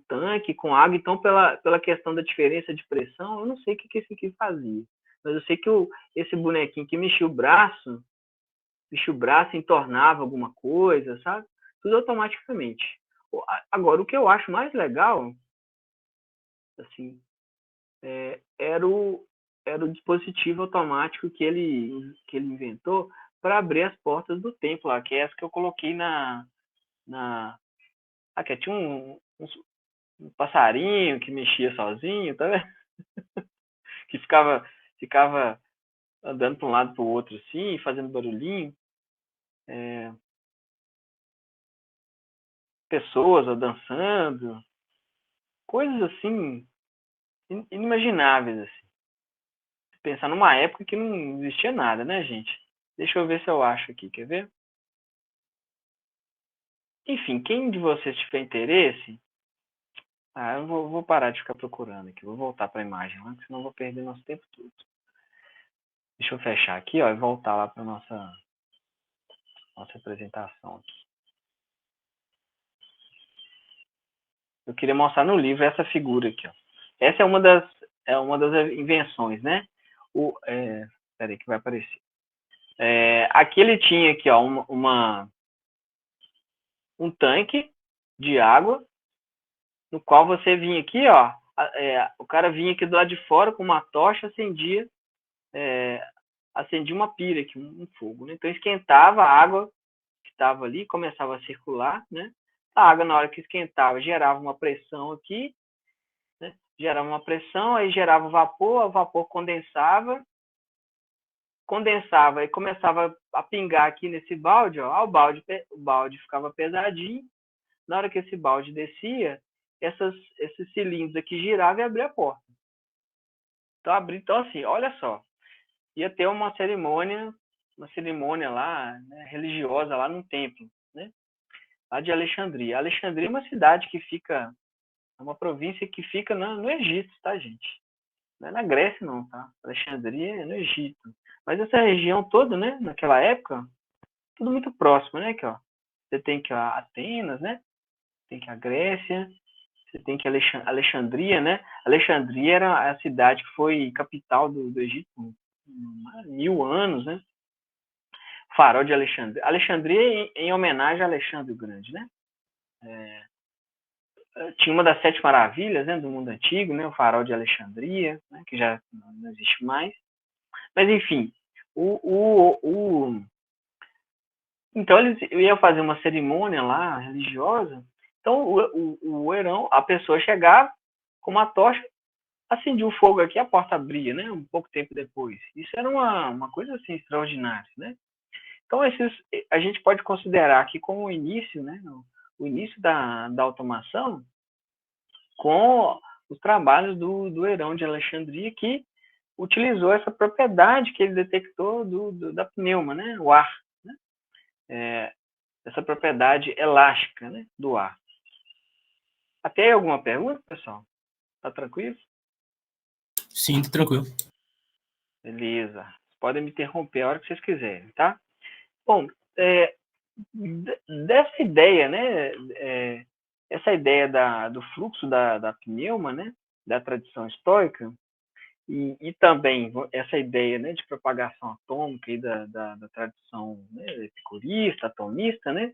tanque com água, então pela questão da diferença de pressão, eu não sei o que esse aqui fazia. Mas eu sei que esse bonequinho que mexia o braço e entornava alguma coisa, sabe? Tudo automaticamente. Agora, o que eu acho mais legal, assim, era o dispositivo automático que ele inventou para abrir as portas do templo, lá, que é essa que eu coloquei que tinha um passarinho que mexia sozinho, tá vendo? Que ficava andando para um lado para o outro assim, fazendo barulhinho. Pessoas dançando, coisas assim inimagináveis assim. Pensar numa época que não existia nada, né, gente? Deixa eu ver se eu acho aqui, quer ver? Enfim, quem de vocês tiver interesse, eu vou parar de ficar procurando aqui, vou voltar para a imagem lá, senão eu vou perder nosso tempo todo. Deixa eu fechar aqui, ó, e voltar lá para nossa apresentação aqui. Eu queria mostrar no livro essa figura aqui, ó. Essa é uma das invenções, né? Peraí que vai aparecer. Aqui ele tinha aqui, ó, um tanque de água, no qual você vinha aqui, ó, o cara vinha aqui do lado de fora com uma tocha, acendia uma pira aqui, um fogo, né? Então esquentava a água que estava ali, começava a circular, né? A água, na hora que esquentava, gerava uma pressão aqui, né? Gerava uma pressão, aí gerava o vapor condensava e começava a pingar aqui nesse balde, ó, o balde ficava pesadinho. Na hora que esse balde descia, esses cilindros aqui giravam e abria a porta. Então, assim, olha só, ia ter uma cerimônia lá, né, religiosa lá no templo, né, lá de Alexandria. Alexandria é uma cidade que fica, é uma província que fica no Egito, tá, gente? Não é na Grécia, não, tá? Alexandria é no Egito. Mas essa região toda, né, naquela época, tudo muito próximo, né? Aqui, ó. Você tem que Atenas, né? Tem que a Grécia, você tem que Alexandria, né? Alexandria era a cidade que foi capital do Egito há 1000 anos, né? Farol de Alexandria. Alexandria em homenagem a Alexandre o Grande, né? Tinha uma das 7 maravilhas, né, do mundo antigo, né? O Farol de Alexandria, né, que já não existe mais. Mas, enfim, então eles iam fazer uma cerimônia lá, religiosa. Então o Herão, a pessoa chegava com uma tocha, acendia o fogo aqui, a porta abria, né? Um pouco tempo depois. Isso era uma coisa assim extraordinária, né? Então a gente pode considerar aqui como o início, né? O início da automação com os trabalhos do Herão de Alexandria, que utilizou essa propriedade que ele detectou da pneuma, né? O ar, né? Essa propriedade elástica, né? Do ar. Até alguma pergunta, pessoal? Tá tranquilo? Sim, tá tranquilo. Beleza. Podem me interromper a hora que vocês quiserem, tá? Bom, dessa ideia, né? Essa ideia do fluxo da pneuma, né? Da tradição estoica, e também essa ideia, né, de propagação atômica e da tradição, né, epicurista, atomista, né?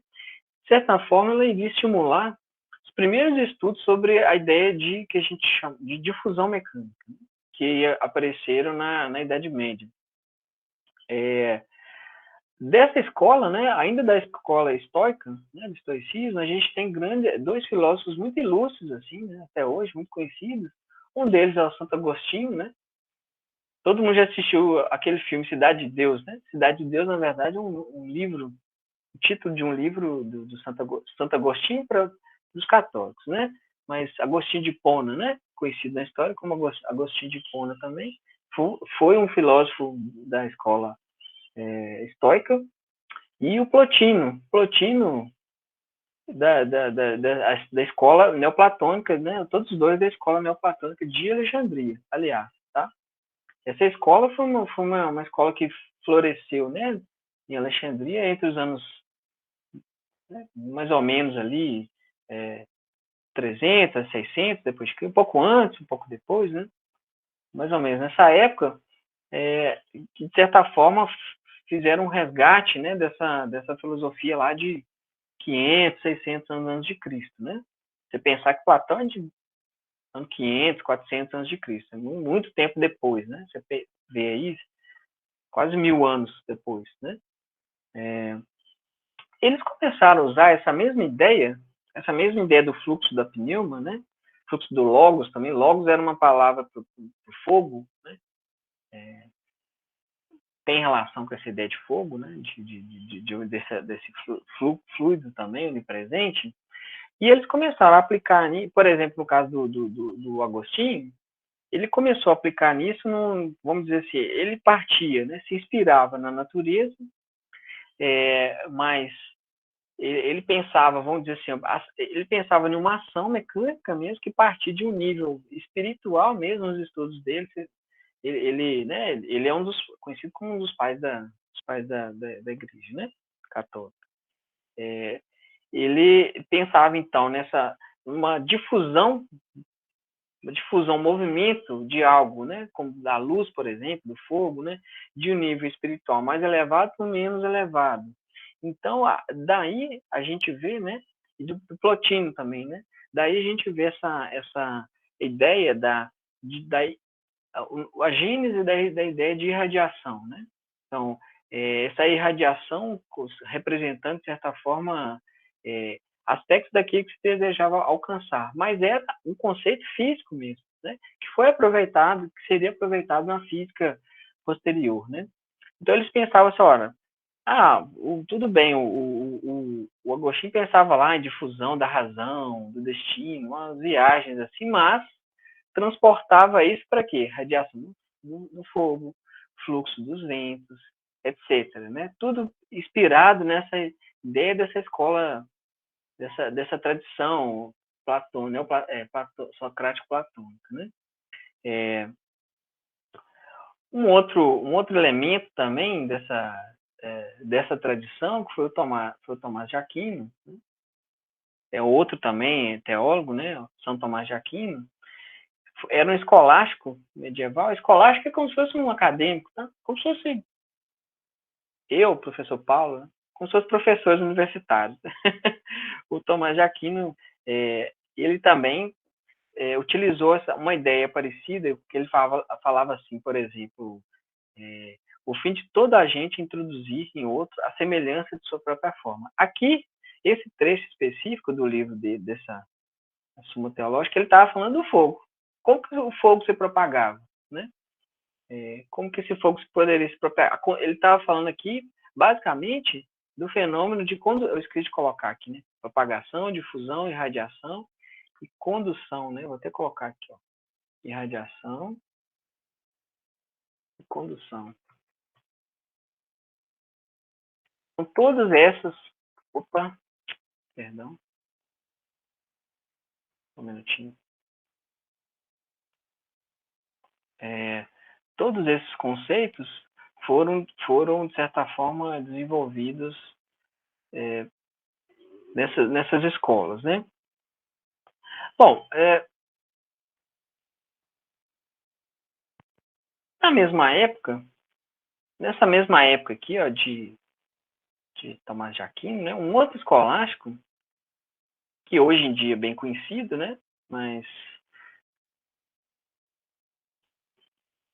De certa forma, ela iria estimular os primeiros estudos sobre a ideia que a gente chama de difusão mecânica, né? Que apareceram na Idade Média. Dessa escola, né, ainda da escola estoica, né, do estoicismo, a gente tem dois filósofos muito ilustres, assim, né, até hoje, muito conhecidos. Um deles é o Santo Agostinho, né? Todo mundo já assistiu aquele filme Cidade de Deus, né? Cidade de Deus, na verdade, é um livro, o título de um livro do Santo Agostinho para os católicos, né? Mas Agostinho de Hipona, né? Conhecido na história como Agostinho de Hipona também, foi um filósofo da escola estoica. E o Plotino da escola neoplatônica, né? Todos os dois da escola neoplatônica de Alexandria, aliás, tá? Essa escola foi uma escola que floresceu, né, em Alexandria entre os anos, né, mais ou menos ali 300, 600, depois um pouco antes, um pouco depois, né, mais ou menos nessa época, que de certa forma fizeram um resgate, né, dessa filosofia lá de 500, 600 anos antes de Cristo, né? Você pensar que Platão é de ano 500, 400 antes de Cristo, muito tempo depois, né? Você vê aí quase 1000 anos depois, né? Eles começaram a usar essa mesma ideia do fluxo da pneuma, né? Fluxo do logos também. Logos era uma palavra para o fogo, né? Tem relação com essa ideia de fogo, né? Desse fluido também onipresente. E eles começaram a aplicar, por exemplo, no caso do Agostinho, ele começou a aplicar nisso, vamos dizer assim, ele partia, né? Se inspirava na natureza, mas ele pensava, vamos dizer assim, ele pensava em uma ação mecânica mesmo que partia de um nível espiritual mesmo nos estudos dele. Né, ele é conhecido como um dos pais da igreja, né, católica. Ele pensava então nessa uma difusão, movimento de algo, né, como da luz, por exemplo, do fogo, né, de um nível espiritual mais elevado para o menos elevado. Então, daí a gente vê, né, e do Plotino também, né, daí a gente vê ideia a gênese da ideia de irradiação, né? Então, essa irradiação representando, de certa forma, aspectos daquilo que se desejava alcançar, mas era um conceito físico mesmo, né? Que foi aproveitado, que seria aproveitado na física posterior, né? Então, eles pensavam assim, olha, tudo bem, o Agostinho pensava lá em difusão da razão, do destino, umas viagens assim, mas transportava isso para quê? Radiação do fogo, fluxo dos ventos, etc. Né? Tudo inspirado nessa ideia dessa escola, dessa tradição socrático-platônica. Né? Um outro elemento também dessa tradição, que foi o Tomás de Aquino, né? É outro também teólogo, né? São Tomás de Aquino, era um escolástico medieval. Escolástico é como se fosse um acadêmico, tá? Como se fosse eu, professor Paulo, né? Como se fossem professores universitários. O Tomás de Aquino, ele também utilizou uma ideia parecida, que ele falava assim, por exemplo, o fim de toda a gente introduzir em outro a semelhança de sua própria forma. Aqui, esse trecho específico do livro dessa Suma Teológica, ele estava falando do fogo. Como que o fogo se propagava, né? Como que esse fogo poderia se propagar? Ele estava falando aqui, basicamente, do fenômeno de quando eu esqueci de colocar aqui, né? Propagação, difusão, irradiação e condução, né? Vou até colocar aqui, ó. Irradiação e condução. Então, todas essas... Opa, perdão. Um minutinho. Todos esses conceitos foram, de certa forma, desenvolvidos nessas escolas, né? Bom, nessa mesma época aqui, ó, de Tomás de Aquino, né, um outro escolástico, que hoje em dia é bem conhecido, né, mas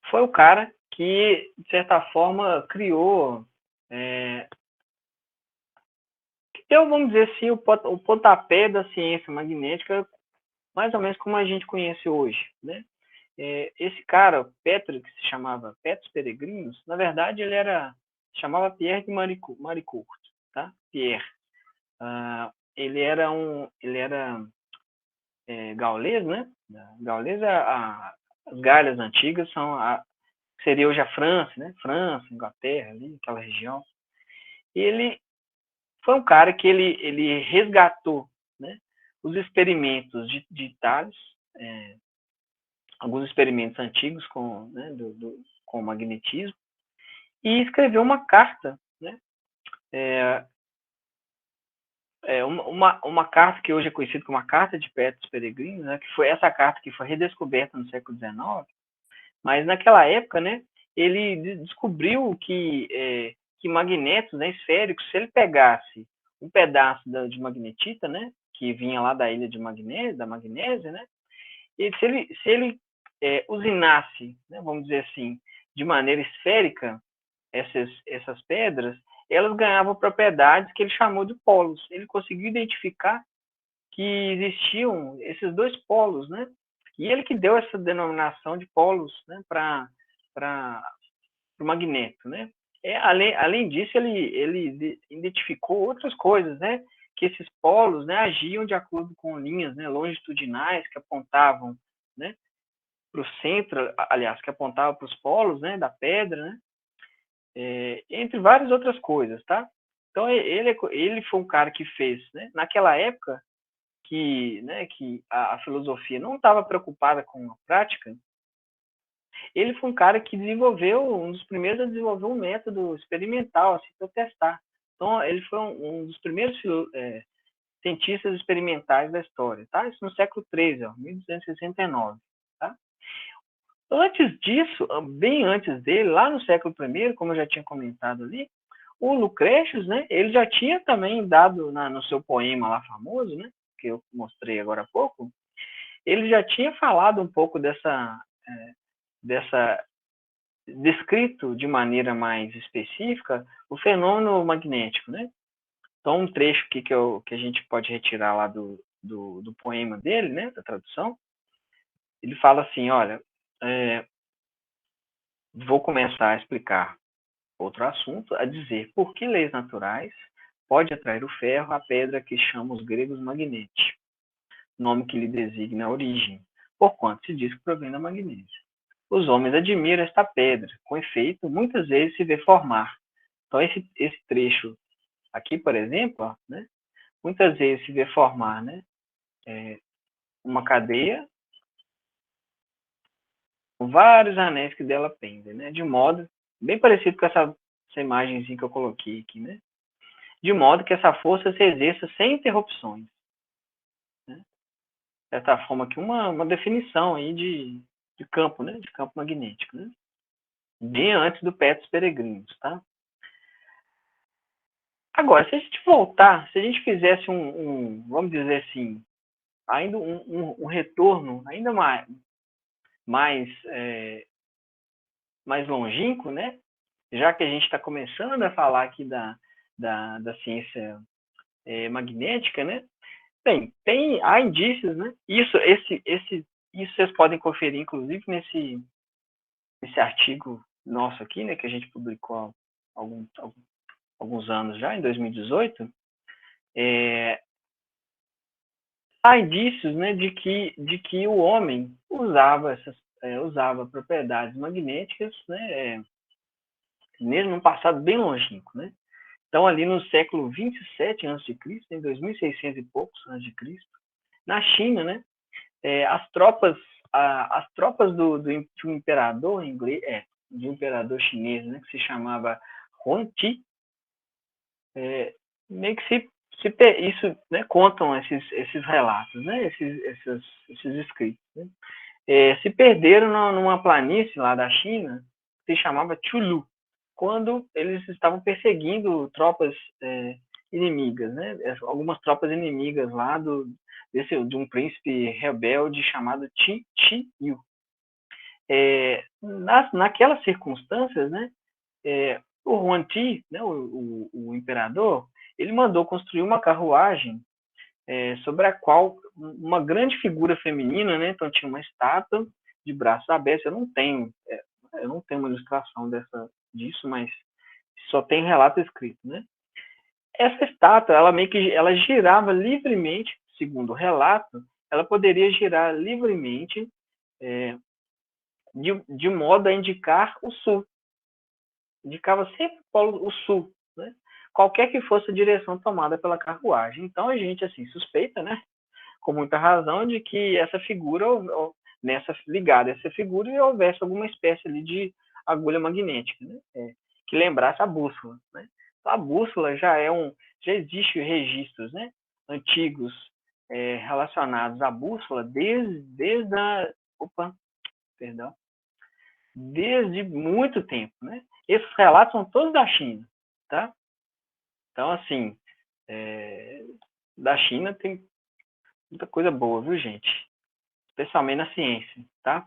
foi o cara que, de certa forma, criou, vamos dizer assim, o pontapé da ciência magnética, mais ou menos como a gente conhece hoje, né? Esse cara, Petro, que se chamava Petrus Peregrinus, na verdade ele chamava Pierre de Maricourt, tá? Pierre. Ele era gaulês, né? Gaulês, as Galhas antigas seria hoje a França, né? França, Inglaterra, ali, aquela região. E ele foi um cara que ele resgatou, né, os experimentos de Thales, alguns experimentos antigos com magnetismo, e escreveu uma carta, né, uma carta que hoje é conhecida como a Carta de Petrus Peregrinus, né, que foi essa carta que foi redescoberta no século XIX, mas naquela época, né, ele descobriu que magnetos, né, esféricos, se ele pegasse um pedaço de magnetita, né, que vinha lá da ilha de da magnésia, né, e se ele usinasse, né, vamos dizer assim, de maneira esférica essas pedras, elas ganhavam propriedades que ele chamou de polos. Ele conseguiu identificar que existiam esses dois polos, né? E ele que deu essa denominação de polos, né, para o magneto, né? Além disso, ele identificou outras coisas, né? Que esses polos, né, agiam de acordo com linhas, né, longitudinais que apontavam, né, para o centro, aliás, que apontavam para os polos, né, da pedra, né? Entre várias outras coisas, tá? Então, ele foi um cara que fez, né, naquela época, que a filosofia não estava preocupada com a prática, ele foi um cara que um dos primeiros a desenvolver um método experimental, assim, para testar. Então, ele foi um dos primeiros cientistas experimentais da história, tá? Isso no século XIII, 1269, tá? Antes disso, bem antes dele, lá no século I, como eu já tinha comentado ali, o Lucrétius, né, ele já tinha também dado no seu poema lá famoso, né, que eu mostrei agora há pouco, ele já tinha falado um pouco descrito de maneira mais específica o fenômeno magnético, né? Então, um trecho que a gente pode retirar lá do poema dele, né, da tradução, ele fala assim, olha, vou começar a explicar outro assunto, a dizer por que leis naturais pode atrair o ferro à pedra que chamam os gregos magnete, nome que lhe designa a origem, porquanto se diz que provém da magnésio. Os homens admiram esta pedra, com efeito, muitas vezes se vê formar. Então, esse trecho aqui, por exemplo, ó, né, muitas vezes se vê formar, né, uma cadeia com vários anéis que dela pendem, né, de modo bem parecido com essa imagenzinha que eu coloquei aqui, né, de modo que essa força se exerça sem interrupções. Né, de certa forma, aqui uma definição aí de campo, né, de campo magnético, né, bem antes do Petros Peregrinos, tá? Agora, se a gente voltar, se a gente fizesse vamos dizer assim, ainda um retorno ainda mais longínquo, né? Já que a gente está começando a falar aqui da ciência magnética, né? Bem, há indícios, né? Isso vocês podem conferir, inclusive, nesse artigo nosso aqui, né? Que a gente publicou há alguns anos já, em 2018. Há indícios, né, de que o homem usava propriedades magnéticas, né, mesmo num passado bem longínquo, né? Então, ali no século 27 a.C., em 2600 e poucos a.C., na China, né, as tropas de um imperador inglês, de um imperador chinês, né, que se chamava Huang Ti, meio que isso, né, contam esses relatos, né, esses escritos, né? Se perderam numa planície lá da China, que se chamava Chulu, quando eles estavam perseguindo tropas inimigas, né? Algumas tropas inimigas lá de um príncipe rebelde chamado Qi Yu. Naquelas circunstâncias, né, o Huang Ti, né, o imperador, ele mandou construir uma carruagem sobre a qual uma grande figura feminina, né? Então tinha uma estátua de braços abertos. Eu não tenho uma ilustração disso, mas só tem relato escrito, né? Essa estátua, ela girava livremente, segundo o relato, ela poderia girar livremente de modo a indicar o sul. Indicava sempre o sul, né? Qualquer que fosse a direção tomada pela carruagem. Então a gente assim suspeita, né, com muita razão, de que essa figura, ligada a essa figura, e houvesse alguma espécie ali de agulha magnética, né, que lembrasse a bússola, né? Então, a bússola já existe registros, né, antigos relacionados à bússola desde muito tempo, né? Esses relatos são todos da China, tá? Então, assim, da China tem muita coisa boa, viu, gente? Especialmente na ciência, tá?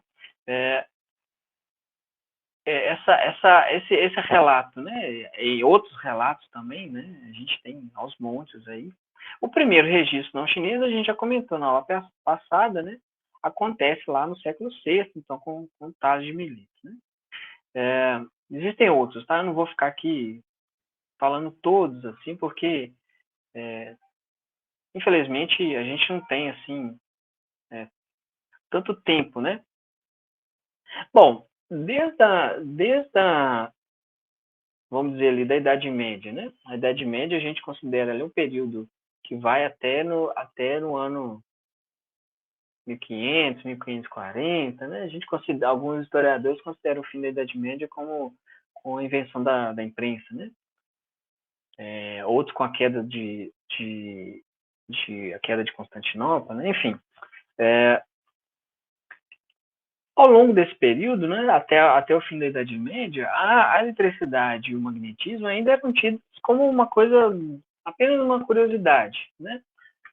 Esse relato, né? E outros relatos também, né? A gente tem aos montes aí. O primeiro registro não chinês, a gente já comentou na aula passada, né? Acontece lá no século VI, então com Tales de Mileto, né? Existem outros, tá? Eu não vou ficar aqui falando todos, assim, porque infelizmente a gente não tem, assim, tanto tempo, né? Bom, desde a vamos dizer ali, da Idade Média, né? A Idade Média a gente considera ali um período que vai até no ano 1500, 1540, né? A gente alguns historiadores consideram o fim da Idade Média com a invenção da imprensa, né? Outros com a queda a queda de Constantinopla, né? Enfim, ao longo desse período, né, até o fim da Idade Média, a eletricidade e o magnetismo ainda eram tidos como uma coisa, apenas uma curiosidade, né?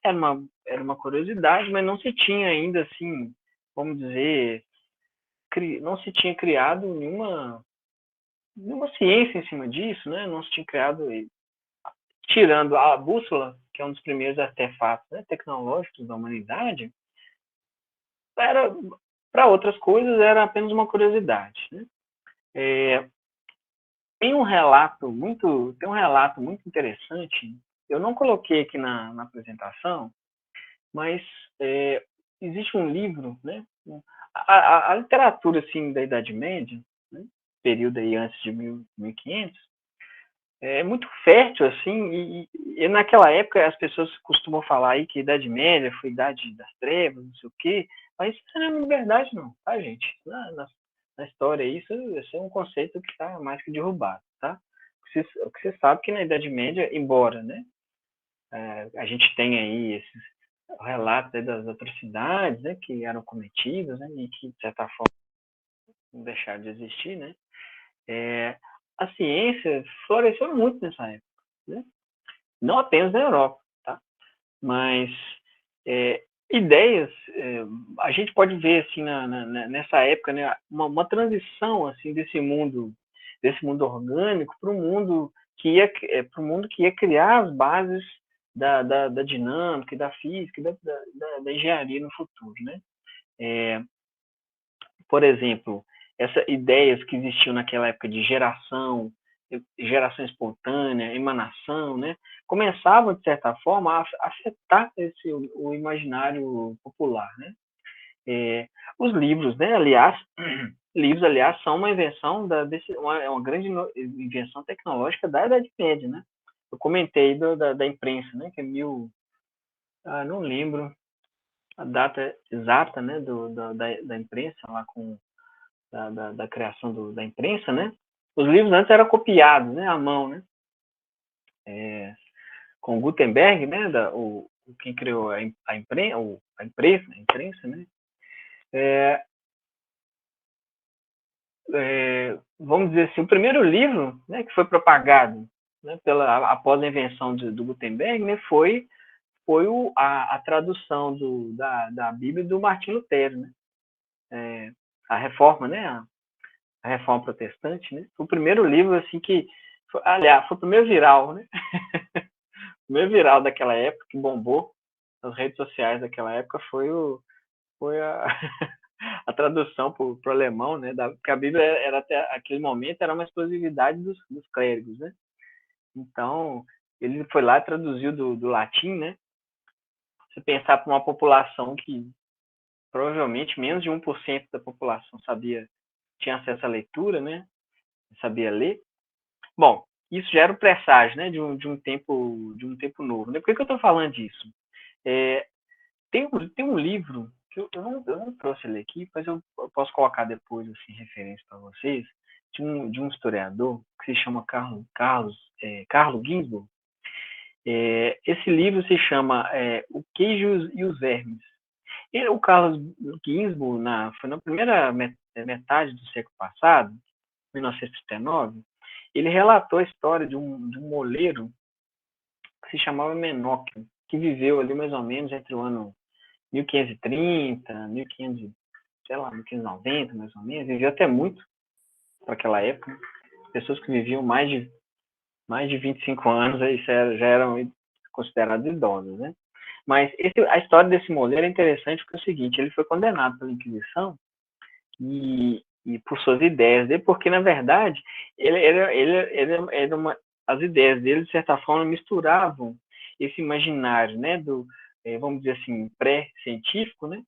Era era uma curiosidade, mas não se tinha ainda, assim, vamos dizer, não se tinha criado nenhuma ciência em cima disso, né? Não se tinha criado, tirando a bússola, que é um dos primeiros artefatos, né, tecnológicos da humanidade, era para outras coisas era apenas uma curiosidade, né? Tem um relato muito interessante. Eu não coloquei aqui na apresentação, mas existe um livro, né? A literatura assim da Idade Média, né? Período aí antes de 1500, é muito fértil assim, e naquela época as pessoas costumam falar aí que a Idade Média foi a Idade das Trevas, não sei o quê, mas isso não é verdade não, tá, gente? Na história isso é um conceito que está mais que derrubado, tá? O que você sabe que na Idade Média, embora, né, a gente tem aí esses relatos aí das atrocidades, né, que eram cometidas, né, e que de certa forma não deixaram de existir, né, a ciência floresceu muito nessa época, né? Não apenas na Europa, tá? Mas ideias, a gente pode ver assim nessa época, né, uma transição assim desse mundo orgânico para o mundo que ia criar as bases da dinâmica, da física, da engenharia no futuro, né? Por exemplo, essas ideias que existiam naquela época de geração espontânea, emanação, né, começavam, de certa forma, a afetar o imaginário popular, né? Os livros, né, aliás, são uma invenção, uma grande invenção tecnológica da Idade Média, né? Eu comentei da imprensa, né, que é não lembro a data exata, né, da imprensa, lá com da criação da imprensa, né? Os livros antes eram copiados, né, à mão, né? Com Gutenberg, né, quem criou a imprensa, né? Vamos dizer assim, o primeiro livro, né, que foi propagado, né, após a invenção do Gutenberg, né, foi a tradução da Bíblia do Martim Lutero, né? A Reforma, né? A Reforma Protestante, né? Foi o primeiro livro assim aliás, foi o primeiro viral, né? O primeiro viral daquela época que bombou nas redes sociais daquela época foi a tradução para o alemão, né? Porque a Bíblia era até aquele momento era uma exclusividade dos clérigos, né? Então ele foi lá e traduziu do latim, né? Se pensar para uma população que provavelmente menos de 1% da população tinha acesso à leitura, né? Sabia ler. Bom, isso já era o presságio, né, de um tempo novo. Né? Por que eu estou falando disso? Tem um livro que eu não trouxe ele aqui, mas eu posso colocar depois assim, referência para vocês, de um historiador que se chama Carlos Ginzburg. Esse livro se chama O Queijo e os Vermes. O Carlos Ginzburg, foi na primeira metade do século passado, 1939, ele relatou a história de um moleiro que se chamava Menóquio, que viveu ali mais ou menos entre o ano 1530, 1500, sei lá, 1590, mais ou menos, viveu até muito para aquela época. Pessoas que viviam mais de 25 anos já eram considerados idosos, né? Mas a história desse moleiro é interessante porque é o seguinte, ele foi condenado pela Inquisição e por suas ideias dele, porque na verdade as ideias dele de certa forma misturavam esse imaginário, né, vamos dizer assim, pré-científico, né?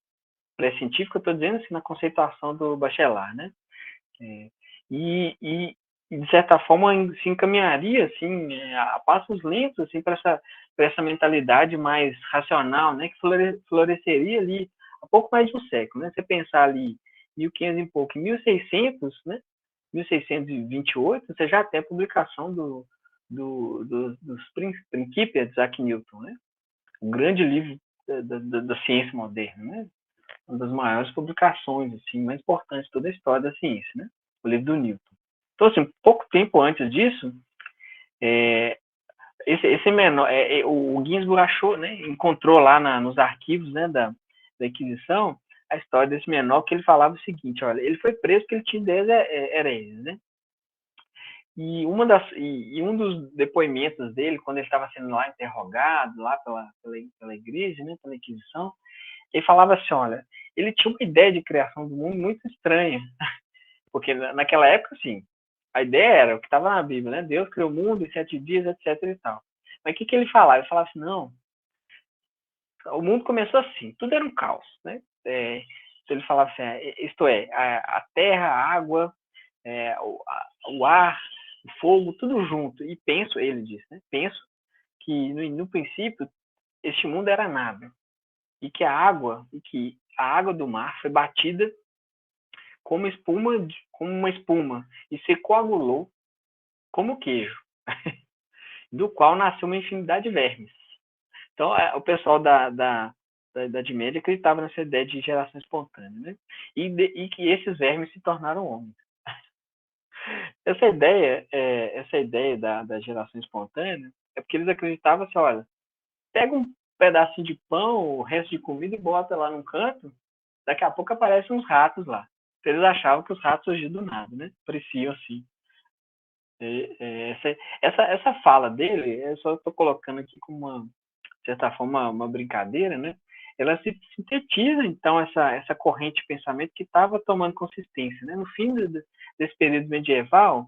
Pré-científico, eu estou dizendo assim na conceituação do Bachelard, né? E de certa forma se encaminharia assim a passos lentos assim para essa mentalidade mais racional, né, que floresceria ali há pouco mais de um século, né? Você pensar ali 1500 e pouco, 1600, né? 1628, você já tem a publicação dos Principia de Isaac Newton, né? Um grande livro da ciência moderna, né? Uma das maiores publicações, assim, mais importantes de toda a história da ciência, né? O livro do Newton. Então, assim, pouco tempo antes disso, esse menor, o Ginsburg achou, né, encontrou lá nos arquivos, né, da Inquisição, a história desse menor, que ele falava o seguinte, olha, ele foi preso porque ele tinha ideias hereges, né? E um dos depoimentos dele, quando ele estava sendo lá interrogado lá pela igreja, né, pela Inquisição, ele falava assim, olha, ele tinha uma ideia de criação do mundo muito estranha, porque naquela época, assim, a ideia era o que estava na Bíblia, né? Deus criou o mundo em 7 dias, etc e tal. Mas o que ele falava? Ele falava assim, não, o mundo começou assim, tudo era um caos, né? Ele falava assim, isto é, a terra, a água, o ar, o fogo, tudo junto. E penso, ele disse, né? Penso que no princípio este mundo era nada e que a água do mar foi batida como uma espuma e se coagulou como queijo, do qual nasceu uma infinidade de vermes. Então, o pessoal da Idade Média acreditava nessa ideia de geração espontânea, né? E que esses vermes se tornaram homens. Essa ideia da geração espontânea é porque eles acreditavam assim, olha, pega um pedacinho de pão, o resto de comida e bota lá num canto, daqui a pouco aparecem uns ratos lá. Eles achavam que os ratos surgiam do nada, né? Pareciam assim. Essa fala dele, eu só estou colocando aqui como de certa forma, uma brincadeira, né? Ela se sintetiza, então, essa corrente de pensamento que estava tomando consistência, né? No fim desse período medieval,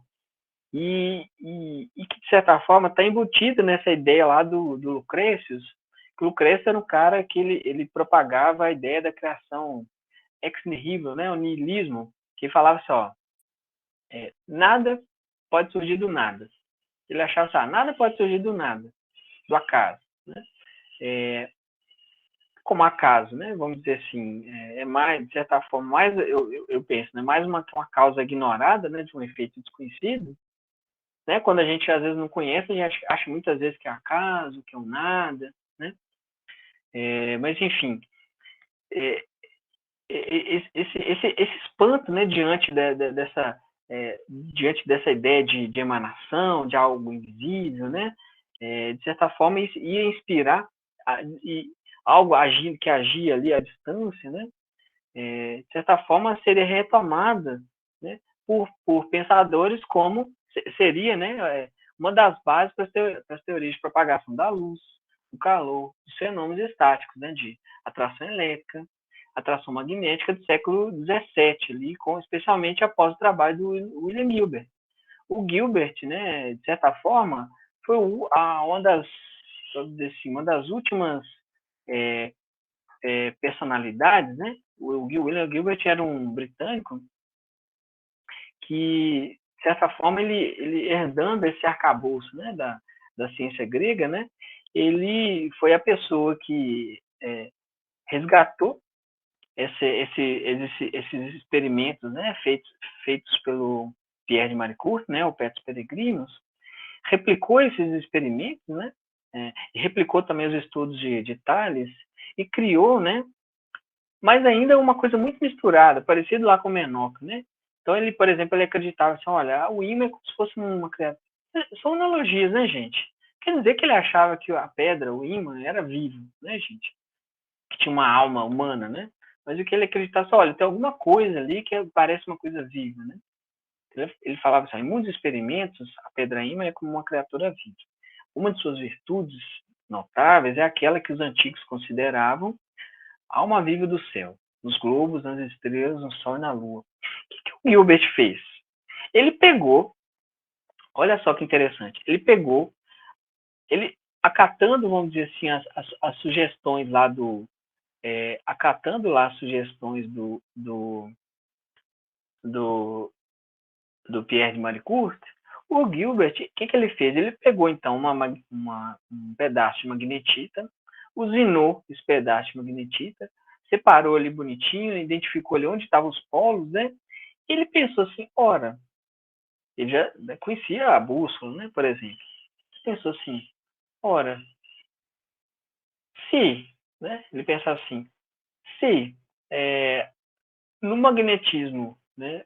e que, de certa forma, está embutida nessa ideia lá do Lucrécius, que o Lucrécio era um cara que ele propagava a ideia da criação ex nihilo, né? O niilismo, que falava assim, ó, nada pode surgir do nada. Ele achava assim, nada pode surgir do nada, do acaso, né? Como acaso, né? Vamos dizer assim, mais, de certa forma, mais, eu penso, né? Mais uma causa ignorada, né? De um efeito desconhecido, né? Quando a gente às vezes não conhece, a gente acha muitas vezes que é acaso, que é um nada, né? Mas enfim, esse espanto, né? Diante dessa ideia de emanação, de algo invisível, né? De certa forma, ia inspirar algo que agia ali à distância, né? De certa forma, seria retomada, né, por pensadores como seria, né, uma das bases para as teorias de propagação da luz, do calor, dos fenômenos estáticos, né, de atração elétrica, atração magnética do século XVII, ali, especialmente após o trabalho do William Gilbert. O Gilbert, né, de certa forma, foi uma das últimas personalidades, né? O William Gilbert era um britânico que, de certa forma, ele herdando esse arcabouço, né, da ciência grega, né? Ele foi a pessoa que resgatou esses experimentos, né, feitos pelo Pierre de Maricourt, né, o Petros Peregrinos, replicou esses experimentos, né, e replicou também os estudos de Tales e criou, né, mas ainda uma coisa muito misturada, parecido lá com o Enoch, né? Então ele, por exemplo, ele acreditava assim, olha, o ímã é como se fosse uma criatura. São analogias, né, gente? Quer dizer que ele achava que a pedra, o ímã, era vivo, né, gente? Que tinha uma alma humana, né? Mas o que ele acreditava, olha, tem alguma coisa ali que parece uma coisa viva, né? Ele falava assim, em muitos experimentos, a pedra ímã é como uma criatura viva. Uma de suas virtudes notáveis é aquela que os antigos consideravam alma viva do céu, nos globos, nas estrelas, no sol e na lua. O que o Gilbert fez? Ele pegou, olha só que interessante, ele acatando, vamos dizer assim, as sugestões lá acatando lá as sugestões do Pierre de Maricourt, o Gilbert, o que ele fez? Ele pegou, então, um pedaço de magnetita, usinou esse pedaço de magnetita, separou ali bonitinho, identificou ali onde estavam os polos, né? E ele pensou assim, ora, ele já conhecia a bússola, né, por exemplo. Ele pensou assim, ora, né? Ele pensava assim, se no magnetismo, né,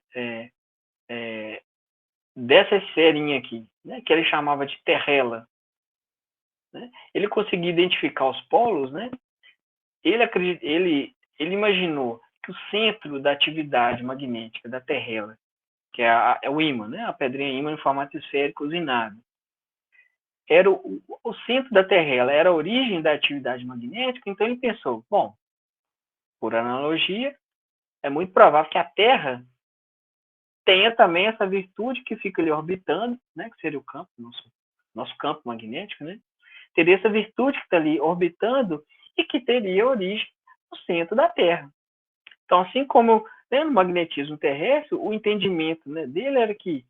dessa esferinha aqui, né, que ele chamava de terrela, né? Ele conseguia identificar os polos, né? Ele imaginou que o centro da atividade magnética da Terra, que é o ímã, né? A pedrinha ímã em formato esférico usinado, era o centro da Terra, era a origem da atividade magnética. Então ele pensou, bom, por analogia, é muito provável que a Terra tenha também essa virtude que fica ali orbitando, né? Que seria o campo, nosso campo magnético, né? Teria essa virtude que está ali orbitando e que teria origem no centro da Terra. Então, assim como, né, no magnetismo terrestre, o entendimento, né, dele era que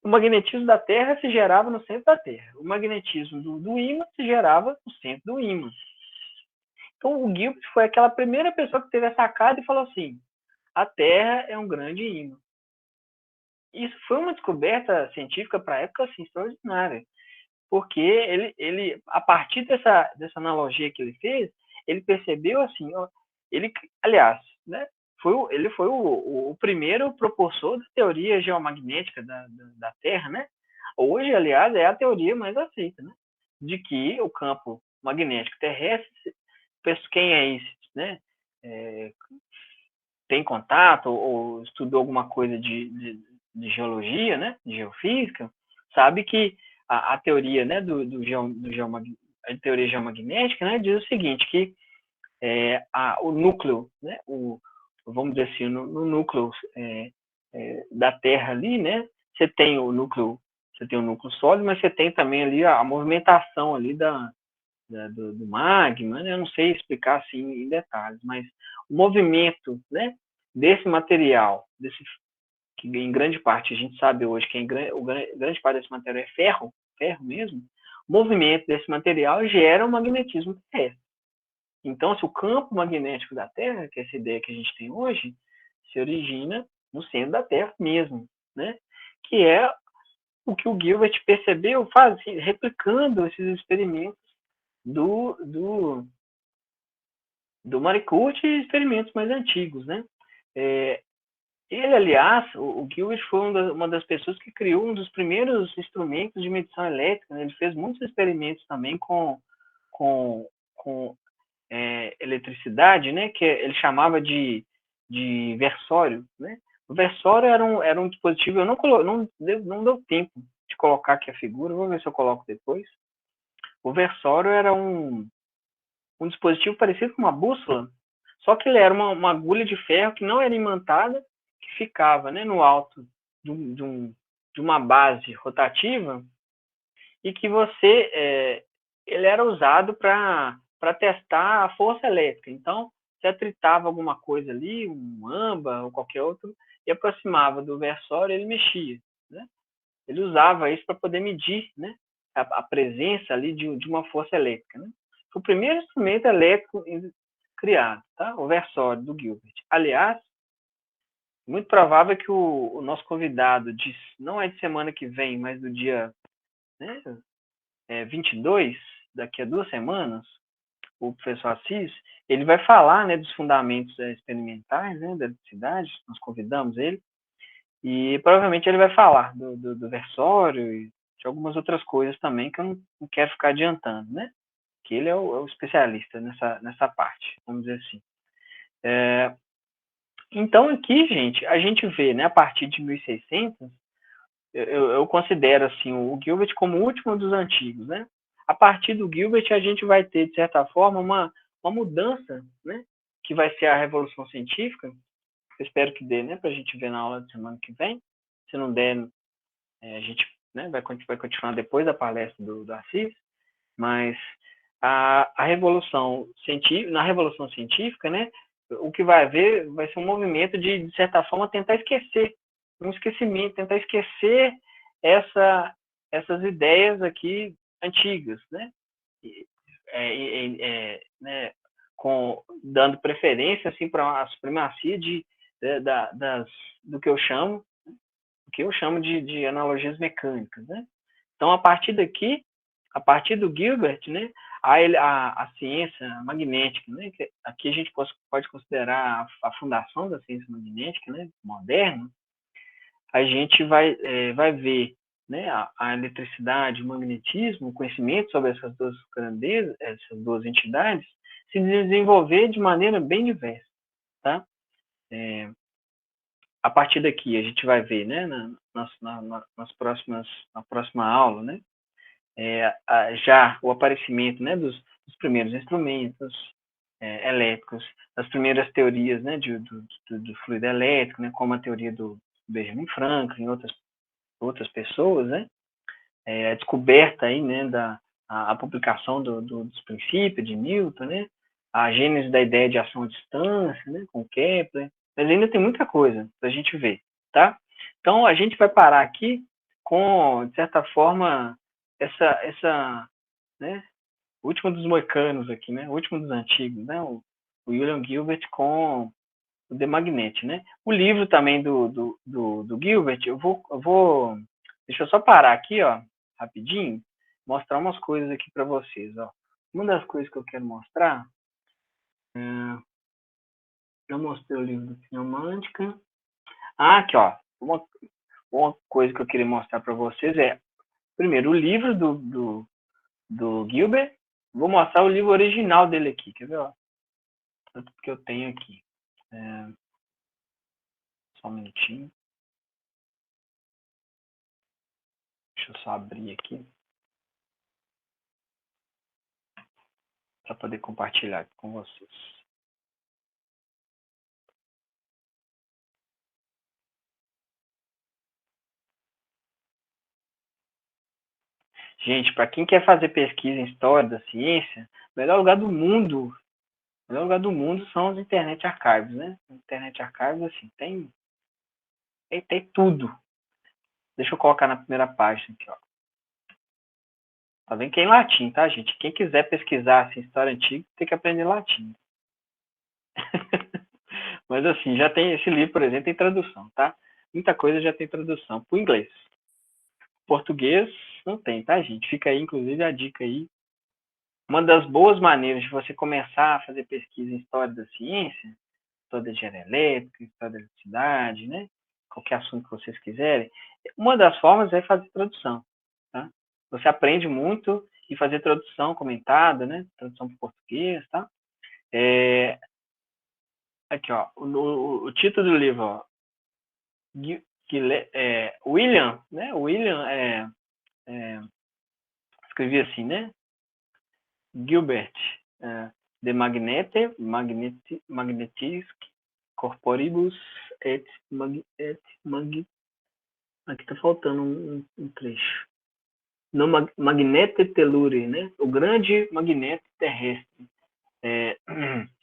o magnetismo da Terra se gerava no centro da Terra. O magnetismo do ímã se gerava no centro do ímã. Então, o Gilbert foi aquela primeira pessoa que teve a sacada e falou assim, a Terra é um grande ímã. Isso foi uma descoberta científica para a época assim, extraordinária, porque ele a partir dessa analogia que ele fez, ele percebeu assim, ó, aliás, né, ele foi o primeiro propulsor da teoria geomagnética da Terra, né? Hoje, aliás, é a teoria mais aceita, né? De que o campo magnético terrestre, quem é esse, né? Tem contato ou estudou alguma coisa de geologia, né? De geofísica, sabe que a teoria, né? A teoria geomagnética, né? Diz o seguinte, que o núcleo, né? Vamos dizer assim, no núcleo da Terra ali, né? Você tem o núcleo sólido, mas você tem também ali a movimentação ali do magma, né? Eu não sei explicar assim em detalhes, mas o movimento, né? Desse material, que em grande parte a gente sabe hoje que grande parte desse material é ferro mesmo, o movimento desse material gera um magnetismo terrestre. Então, se o campo magnético da Terra, que é essa ideia que a gente tem hoje, se origina no centro da Terra mesmo, né? Que é o que o Gilbert percebeu replicando esses experimentos do Marie Curie e experimentos mais antigos, né? Ele, aliás, o Gilbert foi uma das pessoas que criou um dos primeiros instrumentos de medição elétrica, né? Ele fez muitos experimentos também com eletricidade, né, que ele chamava de versório, né? O versório era um dispositivo, não deu tempo de colocar aqui a figura, vou ver se eu coloco depois. O versório era um dispositivo parecido com uma bússola, só que ele era uma agulha de ferro que não era imantada, que ficava, né, no alto de uma base rotativa e que ele era usado para testar a força elétrica. Então, se atritava alguma coisa ali, um âmbar ou qualquer outro, e aproximava do versório, ele mexia, né? Ele usava isso para poder medir, né, a presença ali de uma força elétrica, né? Foi o primeiro instrumento elétrico criado, tá? O versório do Gilbert. Aliás, muito provável que o nosso convidado não é de semana que vem, mas do dia, né, 22, daqui a 2 semanas, o professor Assis, ele vai falar, né, dos fundamentos experimentais, né, da eletricidade, nós convidamos ele, e provavelmente ele vai falar do versório e de algumas outras coisas também que eu não quero ficar adiantando, né, que ele é o especialista nessa parte, vamos dizer assim. Então aqui, gente, a gente vê, né, a partir de 1600, eu considero assim o Gilbert como o último dos antigos, né? A partir do Gilbert a gente vai ter, de certa forma, uma mudança, né? Que vai ser a revolução científica. Eu espero que dê, né? Para a gente ver na aula de semana que vem. Se não der, a gente, né, vai continuar depois da palestra do Assis. Mas a revolução científica, na revolução científica, né? O que vai haver vai ser um movimento de certa forma, tentar esquecer, um esquecimento, tentar esquecer essas ideias aqui antigas, né? Né, dando preferência assim para a supremacia do que eu chamo de analogias mecânicas, né? Então, a partir daqui, a partir do Gilbert, né, a ciência magnética, né, que aqui a gente pode considerar a fundação da ciência magnética, né, moderna, a gente vai ver né, a eletricidade, o magnetismo, o conhecimento sobre essas duas grandezas, essas duas entidades, se desenvolver de maneira bem diversa, tá? A partir daqui a gente vai ver, né, na próxima aula, né, já o aparecimento, né, dos primeiros instrumentos elétricos, das primeiras teorias, né, do fluido elétrico, né, como a teoria do Benjamin Franklin, outras pessoas, né, a descoberta aí, né, a publicação dos princípios de Newton, né, a gênese da ideia de ação à distância, né, com Kepler, mas ainda tem muita coisa para a gente ver, tá? Então, a gente vai parar aqui com, de certa forma, né, o último dos moicanos aqui, né, o último dos antigos, né, o William Gilbert com o The Magnet, né? O livro também do Gilbert, eu vou, deixa eu só parar aqui, ó, rapidinho, mostrar umas coisas aqui para vocês, ó. Uma das coisas que eu quero mostrar, eu mostrei o livro do Pneumântica. Aqui, ó, uma coisa que eu queria mostrar para vocês é, primeiro, o livro do Gilbert. Vou mostrar o livro original dele aqui, quer ver, ó? Tanto que eu tenho aqui. Só um minutinho. Deixa eu só abrir aqui. Para poder compartilhar com vocês. Gente, para quem quer fazer pesquisa em história da ciência, o melhor lugar do mundo são os Internet Archives, né? Internet Archives, assim, tem tudo. Deixa eu colocar na primeira página aqui, ó. Tá vendo que é em latim, tá, gente? Quem quiser pesquisar assim, história antiga, tem que aprender latim. Mas assim, já tem esse livro, por exemplo, tem tradução, tá? Muita coisa já tem tradução para o inglês. Português não tem, tá, gente? Fica aí, inclusive, a dica aí. Uma das boas maneiras de você começar a fazer pesquisa em história da ciência, história da engenharia elétrica, história da eletricidade, né? Qualquer assunto que vocês quiserem, uma das formas é fazer tradução, tá? Você aprende muito e fazer tradução comentada, né? Tradução para o português, tá? Aqui, ó, o título do livro, ó, William, né? William escrevi assim, né? Gilbert, de magnetis corporibus et aqui tá faltando um trecho. No magnete tellure, né? O grande magnete terrestre.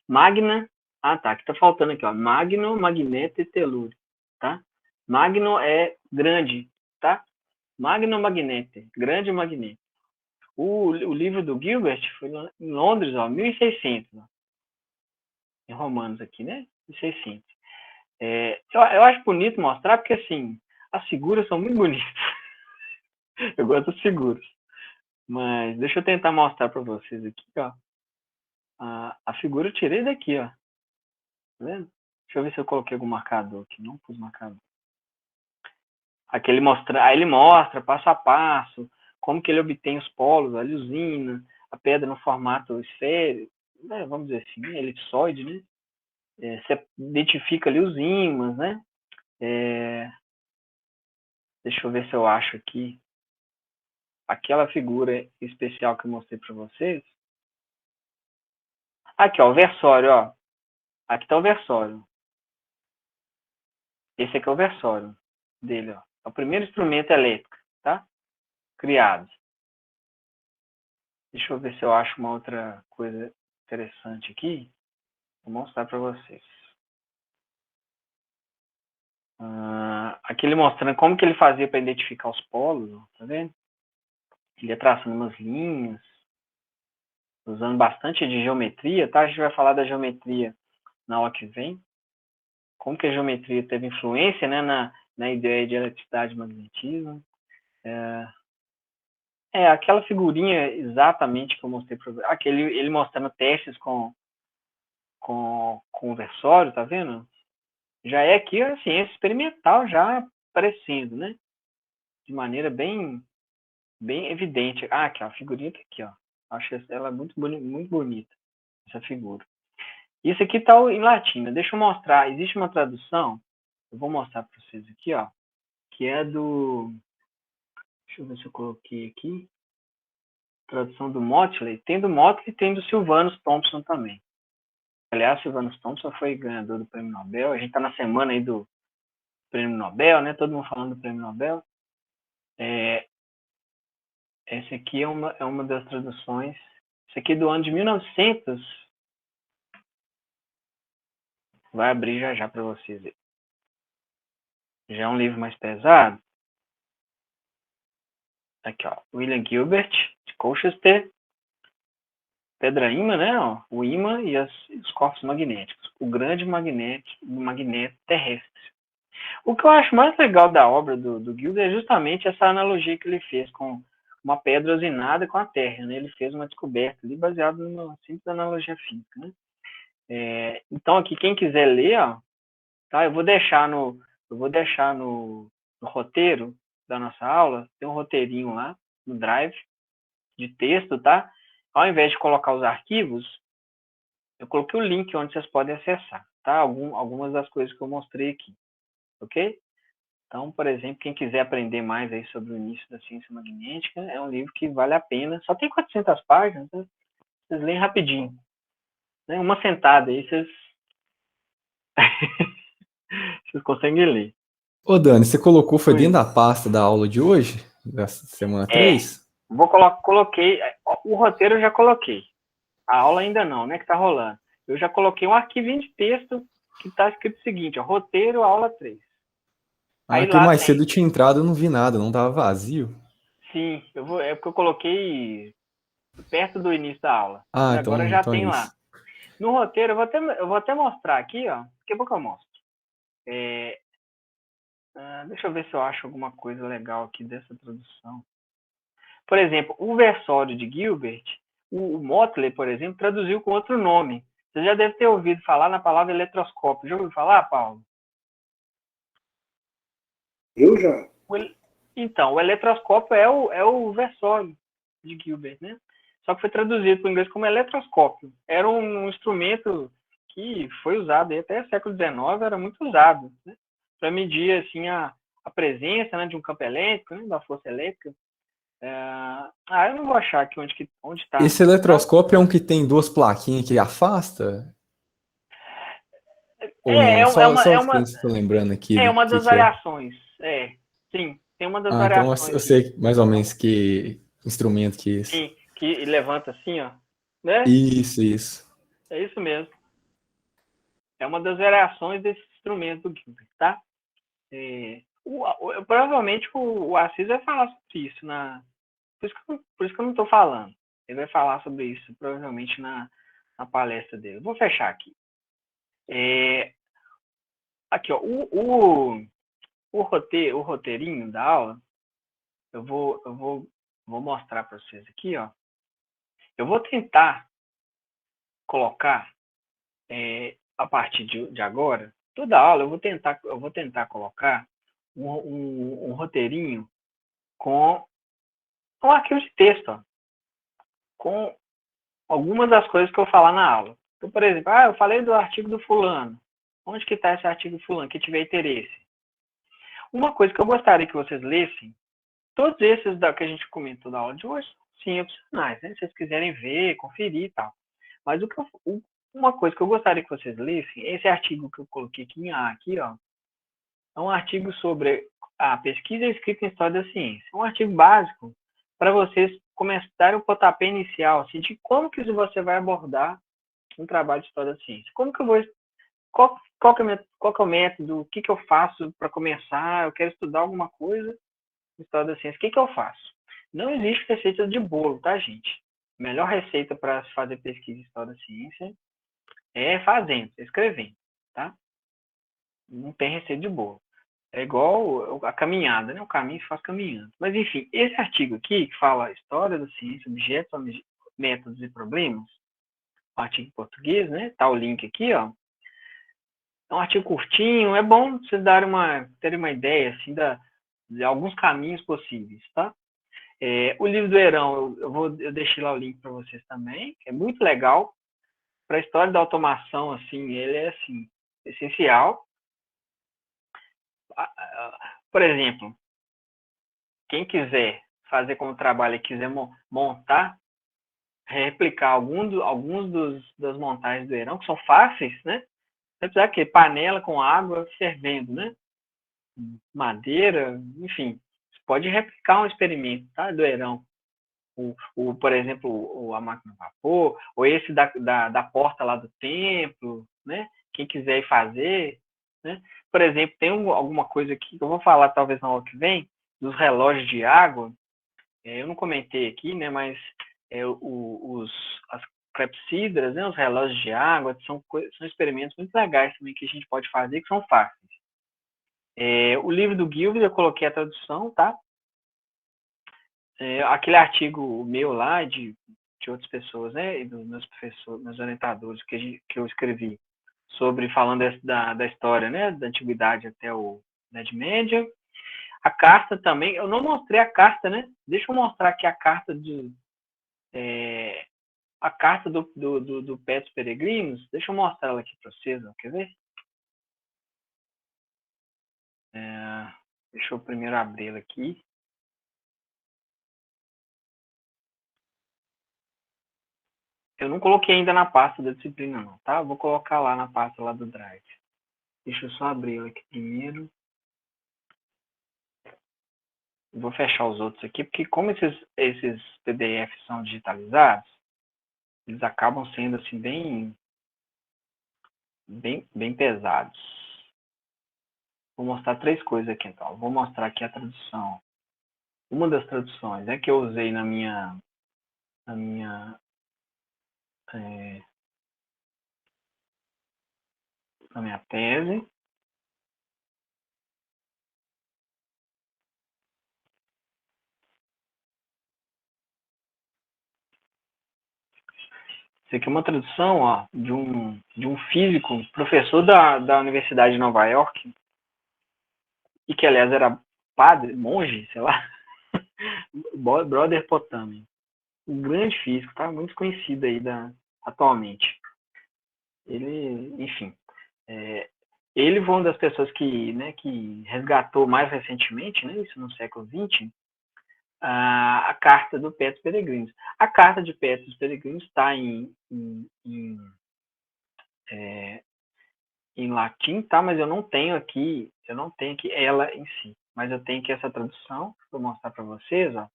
Magna, tá, aqui tá faltando aqui, ó. Magno magnete tellure, tá? Magno é grande, tá? Magno magnete, grande magnete. O livro do Gilbert foi em Londres, ó, 1600, ó, em Romanos aqui, né? 1600. Eu acho bonito mostrar, porque assim, as figuras são muito bonitas. Eu gosto das figuras. Mas deixa eu tentar mostrar para vocês aqui, ó. A figura eu tirei daqui, ó. Tá vendo? Deixa eu ver se eu coloquei algum marcador aqui. Não pus marcador. Aqui ele mostra passo a passo como que ele obtém os polos, a luzina, a pedra no formato esférico, né, vamos dizer assim, elipsoide, né? Você identifica ali os ímãs, né? Deixa eu ver se eu acho aqui aquela figura especial que eu mostrei para vocês. Aqui, ó, o versório, ó. Aqui está o versório. Esse aqui é o versório dele, ó. É o primeiro instrumento elétrico, tá? Criado. Deixa eu ver se eu acho uma outra coisa interessante aqui. Vou mostrar para vocês. Aqui ele mostrando como que ele fazia para identificar os polos, ó, tá vendo? Ele ia traçando umas linhas, usando bastante de geometria, tá? A gente vai falar da geometria na aula que vem. Como que a geometria teve influência, né, na ideia de eletricidade e magnetismo. Aquela figurinha exatamente que eu mostrei para vocês. Aqui ele mostrando testes com o versório, tá vendo? Já é aqui a ciência experimental já aparecendo, né? de maneira bem evidente. Ah, aqui, ó, a figurinha tá aqui, ó. Acho ela muito bonita, essa figura. Isso aqui tá em latim, né? Deixa eu mostrar. Existe uma tradução, eu vou mostrar para vocês aqui, ó, que é do... Deixa eu ver se eu coloquei aqui. Tradução do Motley. Tem do Motley e tem do Sylvanus Thompson também. Aliás, Sylvanus Thompson foi ganhador do Prêmio Nobel. A gente está na semana aí do Prêmio Nobel, né? Todo mundo falando do Prêmio Nobel. Esse aqui é uma das traduções. Esse aqui é do ano de 1900. Vai abrir já para vocês verem. Já é um livro mais pesado. Aqui, ó. William Gilbert, de Colchester. Pedra ímã, né? Ó, o ímã e os corpos magnéticos. O grande magneto terrestre. O que eu acho mais legal da obra do Gilbert é justamente essa analogia que ele fez com uma pedra usinada com a Terra, né? Ele fez uma descoberta ali baseada numa simples analogia física, né? Então aqui quem quiser ler, ó, tá? Eu vou deixar no roteiro da nossa aula, tem um roteirinho lá no Drive de texto, tá? Ao invés de colocar os arquivos, eu coloquei o link onde vocês podem acessar, tá? Algumas das coisas que eu mostrei aqui, ok? Então, por exemplo, quem quiser aprender mais aí sobre o início da ciência magnética, é um livro que vale a pena. Só tem 400 páginas, né? Vocês leem rapidinho. Né? Uma sentada aí, vocês conseguem ler. Ô, Dani, você colocou, foi dentro da pasta da aula de hoje? Da semana 3? Coloquei, o roteiro eu já coloquei. A aula ainda não, né, que tá rolando. Eu já coloquei um arquivinho de texto que tá escrito o seguinte, ó, roteiro, aula 3. Aí que mais cedo tinha entrado, eu não vi nada, não tava vazio. Sim, é porque eu coloquei perto do início da aula. Ah, e agora já tem é lá. No roteiro, eu vou até mostrar aqui, ó. Daqui a pouco eu mostro. Deixa eu ver se eu acho alguma coisa legal aqui dessa tradução. Por exemplo, o versório de Gilbert, o Motley, por exemplo, traduziu com outro nome. Você já deve ter ouvido falar na palavra eletroscópio. Já ouviu falar, Paulo? Eu já. Então, o eletroscópio é o versório de Gilbert, né? Só que foi traduzido para o inglês como eletroscópio. Era um instrumento que foi usado até século XIX, era muito usado, né? Para medir assim, a presença, né, de um campo elétrico, né, da força elétrica. Eu não vou achar aqui onde está. Esse eletroscópio é um que tem duas plaquinhas que afasta? Ou não? Estou lembrando aqui. É uma das variações. Sim, tem uma das variações. Então eu sei mais ou menos que instrumento que é esse. Sim, que levanta assim, ó. Né? Isso. É isso mesmo. É uma das variações desse instrumento do Gilbert, tá? Provavelmente o Assis vai falar sobre isso. Por isso que eu não estou falando. Ele vai falar sobre isso, provavelmente, na palestra dele. Vou fechar aqui. Aqui, ó. O roteirinho da aula, eu vou mostrar para vocês aqui, ó. Eu vou tentar colocar, a partir de agora, toda aula, eu vou tentar colocar um roteirinho com um arquivo de texto, ó, com algumas das coisas que eu falar na aula. Então, por exemplo, eu falei do artigo do fulano. Onde que está esse artigo do fulano, que tiver interesse? Uma coisa que eu gostaria que vocês lessem, todos esses que a gente comentou na aula de hoje, sim, opcionais, né? Se vocês quiserem ver, conferir e tal. Mas uma coisa que eu gostaria que vocês lessem, esse artigo que eu coloquei aqui em A, aqui, ó, é um artigo sobre a pesquisa e escrita em História da Ciência. É um artigo básico para vocês começarem o pontapé inicial, assim, de como que você vai abordar um trabalho de História da Ciência. Como que eu vou... Qual que é o método? O que eu faço para começar? Eu quero estudar alguma coisa de História da Ciência. O que eu faço? Não existe receita de bolo, tá, gente? A melhor receita para se fazer pesquisa em História da Ciência é fazendo, escrevendo, tá? Não tem receita de bolo. É igual a caminhada, né? O caminho se faz caminhando. Mas, enfim, esse artigo aqui, que fala História da Ciência, Objetos, Métodos e Problemas, um artigo em português, né? Tá o link aqui, ó. É um artigo curtinho, é bom vocês terem uma ideia, assim, alguns caminhos possíveis, tá? O livro do Herão, eu deixei lá o link para vocês também, que é muito legal. Para a história da automação, assim, ele é assim, essencial. Por exemplo, quem quiser fazer como trabalho e quiser montar, replicar alguns das montagens do Herão, que são fáceis, né? Você precisa que panela com água fervendo, né? Madeira, enfim. Você pode replicar um experimento, tá? Do Herão. Por exemplo, a máquina a vapor, ou esse da porta lá do templo, né? Quem quiser ir fazer, né? Por exemplo, tem alguma coisa aqui que eu vou falar talvez na aula que vem, dos relógios de água. Eu não comentei aqui, né? Mas as clepsidras, né? Os relógios de água, são experimentos muito legais também que a gente pode fazer, que são fáceis. O livro do Gilbert, eu coloquei a tradução, tá? Aquele artigo meu lá, de outras pessoas, né, e dos meus professores, meus orientadores, que eu escrevi, falando da história, né, da antiguidade até o Idade Média. A carta também, eu não mostrei a carta, né, deixa eu mostrar aqui a carta do Pé dos Peregrinos, deixa eu mostrar ela aqui para vocês, ó, quer ver? Deixa eu primeiro abri-la aqui. Eu não coloquei ainda na pasta da disciplina, não, tá? Vou colocar lá na pasta lá do Drive. Deixa eu só abrir ela aqui primeiro. Vou fechar os outros aqui, porque como esses PDFs são digitalizados, eles acabam sendo assim bem pesados. Vou mostrar 3 coisas aqui, então. Vou mostrar aqui a tradução. Uma das traduções que eu usei na minha tese. Isso aqui é uma tradução, ó, de um físico, professor da Universidade de Nova York, e que, aliás, era padre, monge, sei lá, Brother Potami. Um grande físico, tá? Muito conhecido aí atualmente. Ele, enfim, ele foi uma das pessoas que resgatou mais recentemente, né, isso no século XX, a carta do Pé dos Peregrinos. A carta de Pé dos Peregrinos está em latim, tá? Mas eu não tenho aqui ela em si. Mas eu tenho aqui essa tradução, vou mostrar para vocês, ó.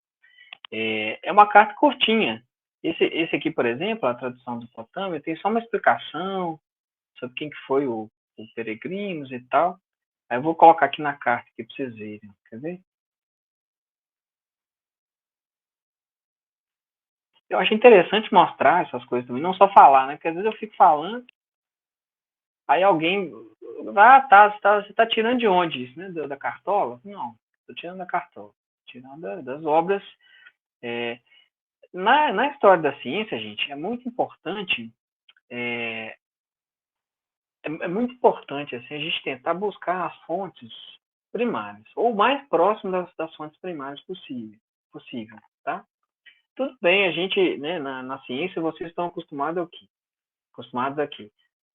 É uma carta curtinha. Esse aqui, por exemplo, a tradução do Potami, tem só uma explicação sobre quem que foi o Peregrinos e tal. Aí eu vou colocar aqui na carta aqui para vocês verem. Quer ver? Eu acho interessante mostrar essas coisas também, não só falar, né? Porque às vezes eu fico falando, aí alguém... você tá tirando de onde isso, né? Da cartola? Não, estou tirando da cartola. Tirando das obras. Na história da ciência, gente, é muito importante muito importante assim, a gente tentar buscar as fontes primárias, ou o mais próximo das fontes primárias possível, tá? Tudo bem, a gente, né, na ciência, vocês estão acostumados aqui.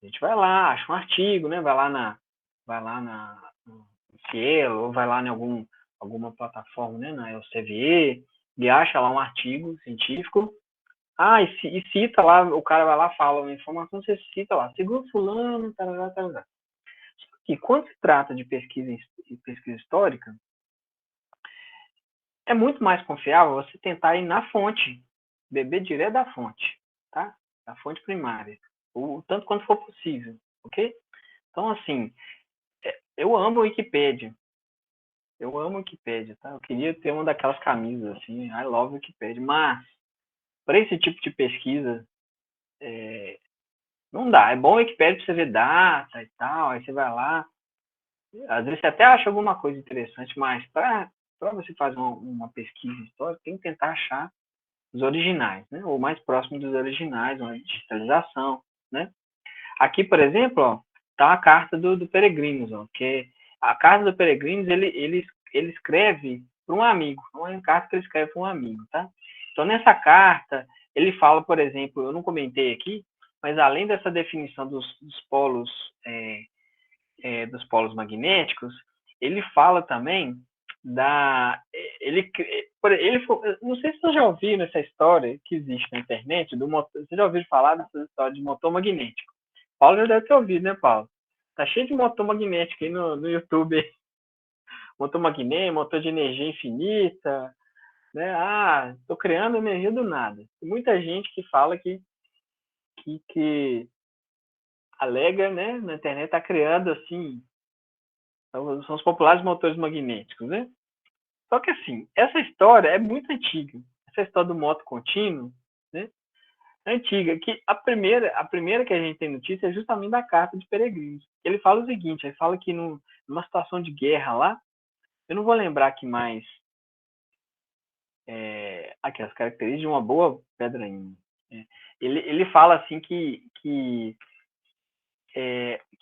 A gente vai lá, acha um artigo, né, vai lá no Cielo, ou vai lá em alguma plataforma, né, na Elsevier, e acha lá um artigo científico. E cita lá, o cara vai lá, fala uma informação, você cita lá, segundo fulano, tarará. Só que quando se trata de pesquisa histórica, é muito mais confiável você tentar ir na fonte, beber direto da fonte, tá? Da fonte primária, o tanto quanto for possível, ok? Então, assim, eu amo a Wikipédia. Tá? Eu queria ter uma daquelas camisas, assim, I love Wikipedia, mas para esse tipo de pesquisa, não dá. É bom o Wikipedia para você ver data e tal, aí você vai lá, às vezes você até acha alguma coisa interessante, mas para você fazer uma pesquisa histórica, tem que tentar achar os originais, né? Ou mais próximo dos originais, uma digitalização, né? Aqui, por exemplo, ó, tá a carta do Peregrinos, ó, que a carta do Peregrinos, ele ele escreve para um amigo, é uma carta que ele escreve para um amigo, tá? Então, nessa carta, ele fala, por exemplo, eu não comentei aqui, mas além dessa definição dos polos magnéticos, ele fala também ele não sei se vocês já ouviram essa história que existe na internet do motor. Vocês já ouviram falar dessa história de motor magnético? Paulo já deve ter ouvido, né, Paulo? Tá cheio de motor magnético aí no YouTube. Motor magnético, motor de energia infinita, né? Ah, tô criando energia do nada. Tem muita gente que fala que alega, né, na internet, tá criando assim, são os populares motores magnéticos, né? Só que assim, essa história é muito antiga. Essa história do moto contínuo, né? É antiga, que a primeira que a gente tem notícia é justamente da carta de Peregrinos. Ele fala o seguinte, ele fala que numa situação de guerra lá, eu não vou lembrar aqui mais aqui as características de uma boa pedra ímã. Ele fala assim que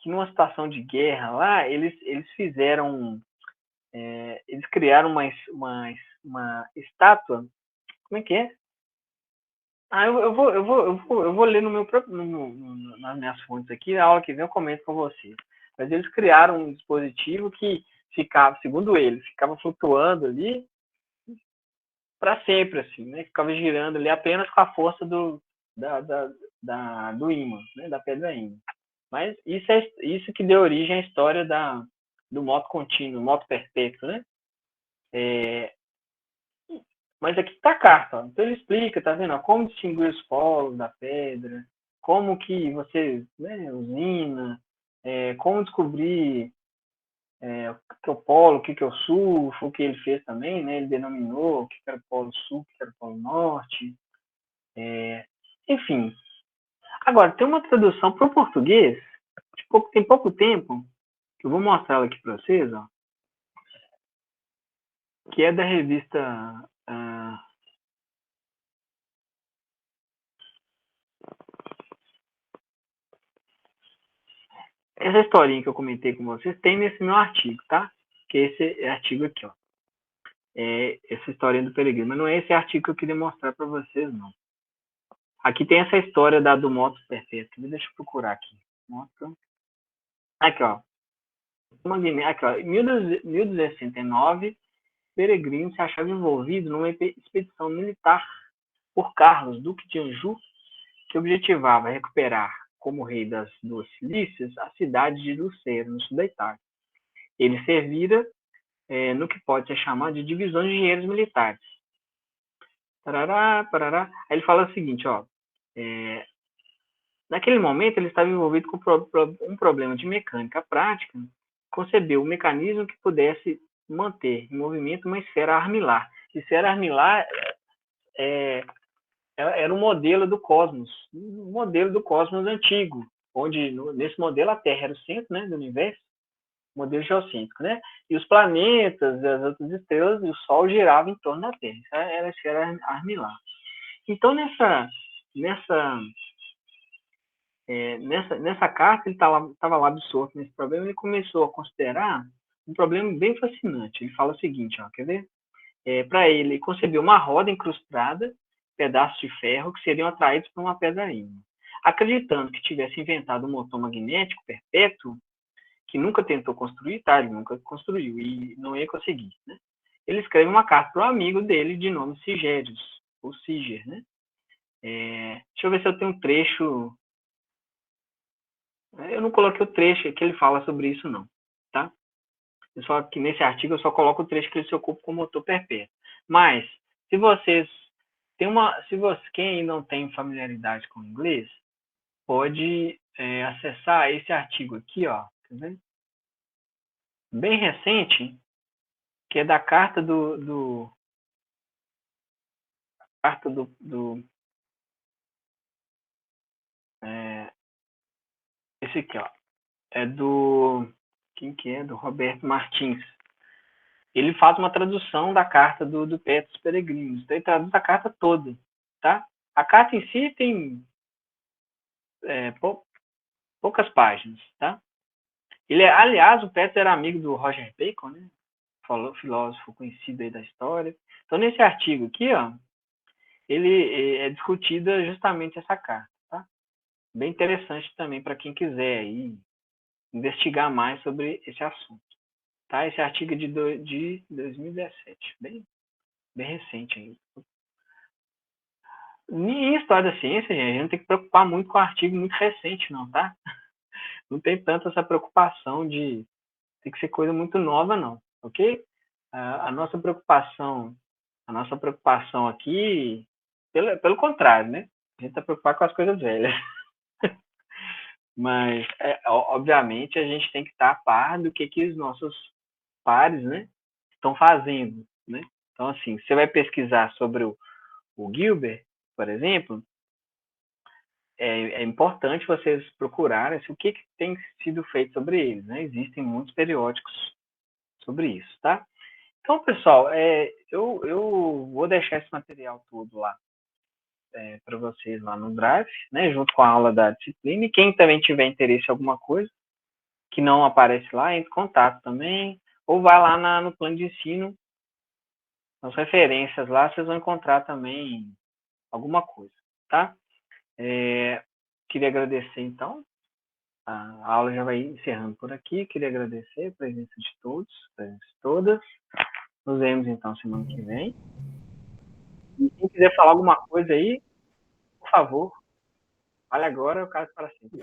numa situação de guerra lá, eles fizeram eles criaram uma estátua. Como é que é? Eu vou ler no meu próprio, nas minhas fontes aqui. Na aula que vem eu comento com vocês. Mas eles criaram um dispositivo que ficava, segundo eles, ficava flutuando ali para sempre, assim, né? Ficava girando ali apenas com a força do ímã, né? Da pedra ímã. Mas isso que deu origem à história do moto contínuo, moto perpétuo, né? Mas aqui está a carta. Ó. Então ele explica, tá vendo? Ó, como distinguir os polos da pedra, como que você usina, como descobrir o que é o polo, o que é o sul, foi o que ele fez também, né? Ele denominou o que era o polo sul, o que era o polo norte. Enfim. Agora, tem uma tradução para o português, tem pouco tempo, que eu vou mostrar ela aqui para vocês, ó, que é da revista... essa historinha que eu comentei com vocês tem nesse meu artigo, tá? Que esse artigo aqui, ó. Essa historinha do Peregrino. Mas não é esse artigo que eu queria mostrar para vocês, não. Aqui tem essa história do moto perpétuo. Deixa eu procurar aqui. Moto. Aqui, ó. Aqui, ó. Em 1269, Peregrino se achava envolvido numa expedição militar por Carlos, duque de Anjou, que objetivava recuperar, como rei das duas Cilícias, a cidade de Lucera, no sul da Itália. Ele servira no que pode ser chamado de divisão de engenheiros militares. Parará, parará. Aí ele fala o seguinte, ó. Naquele momento, ele estava envolvido com um problema de mecânica prática, concebeu um mecanismo que pudesse manter em movimento uma esfera armilar. Esfera armilar era um modelo do cosmos, antigo, onde nesse modelo a Terra era o centro, né, do universo, modelo geocêntrico, né? E os planetas, as outras estrelas e o Sol giravam em torno da Terra. Isso era a esfera armilar. Então, nessa carta, ele estava lá absorto nesse problema e ele começou a considerar um problema bem fascinante. Ele fala o seguinte, ó, quer ver? Para ele concebeu uma roda incrustada, pedaços de ferro que seriam atraídos por uma pedra ímã. Acreditando que tivesse inventado um motor magnético perpétuo, que nunca tentou construir, tá? Ele nunca construiu e não ia conseguir, né? Ele escreve uma carta para um amigo dele de nome Sigérios, ou Siger, né? Deixa eu ver se eu tenho um trecho. Eu não coloquei o trecho que ele fala sobre isso, não, tá? Só que nesse artigo eu só coloco o trecho que ele se ocupa com o motor perpétuo. Mas, se vocês quem não tem familiaridade com o inglês, pode acessar esse artigo aqui, ó, tá vendo? Bem recente, que é da carta esse aqui, ó, é quem que é? Do Roberto Martins. Ele faz uma tradução da carta do Petrus Peregrinos. Então, ele traduz a carta toda, tá? A carta em si tem poucas páginas, tá? Aliás, o Petrus era amigo do Roger Bacon, né? filósofo conhecido aí da história. Então, nesse artigo aqui, ó, ele é discutida justamente essa carta, tá? Bem interessante também para quem quiser aí investigar mais sobre esse assunto, tá? Esse artigo é de 2017, bem recente ainda. Em história da ciência, gente, a gente não tem que preocupar muito com artigo muito recente, não, tá? Não tem tanto essa preocupação de tem que ser coisa muito nova, não, ok? A nossa preocupação aqui, pelo contrário, né? A gente está preocupado com as coisas velhas. Mas, obviamente, a gente tem que estar a par do que os nossos pares, né, estão fazendo, né? Então, assim, você vai pesquisar sobre o Gilbert, por exemplo, é importante vocês procurarem o que tem sido feito sobre eles, né? Existem muitos periódicos sobre isso, tá? Então, pessoal, eu vou deixar esse material todo lá para vocês lá no Drive, né? Junto com a aula da disciplina. E quem também tiver interesse em alguma coisa que não aparece lá, entre em contato também, ou vai lá no plano de ensino, nas referências lá, vocês vão encontrar também alguma coisa, tá? Queria agradecer, então. A aula já vai encerrando por aqui. Queria agradecer a presença de todos, todas. Nos vemos, então, semana que vem. E quem quiser falar alguma coisa aí, por favor, fale agora, o caso para sempre.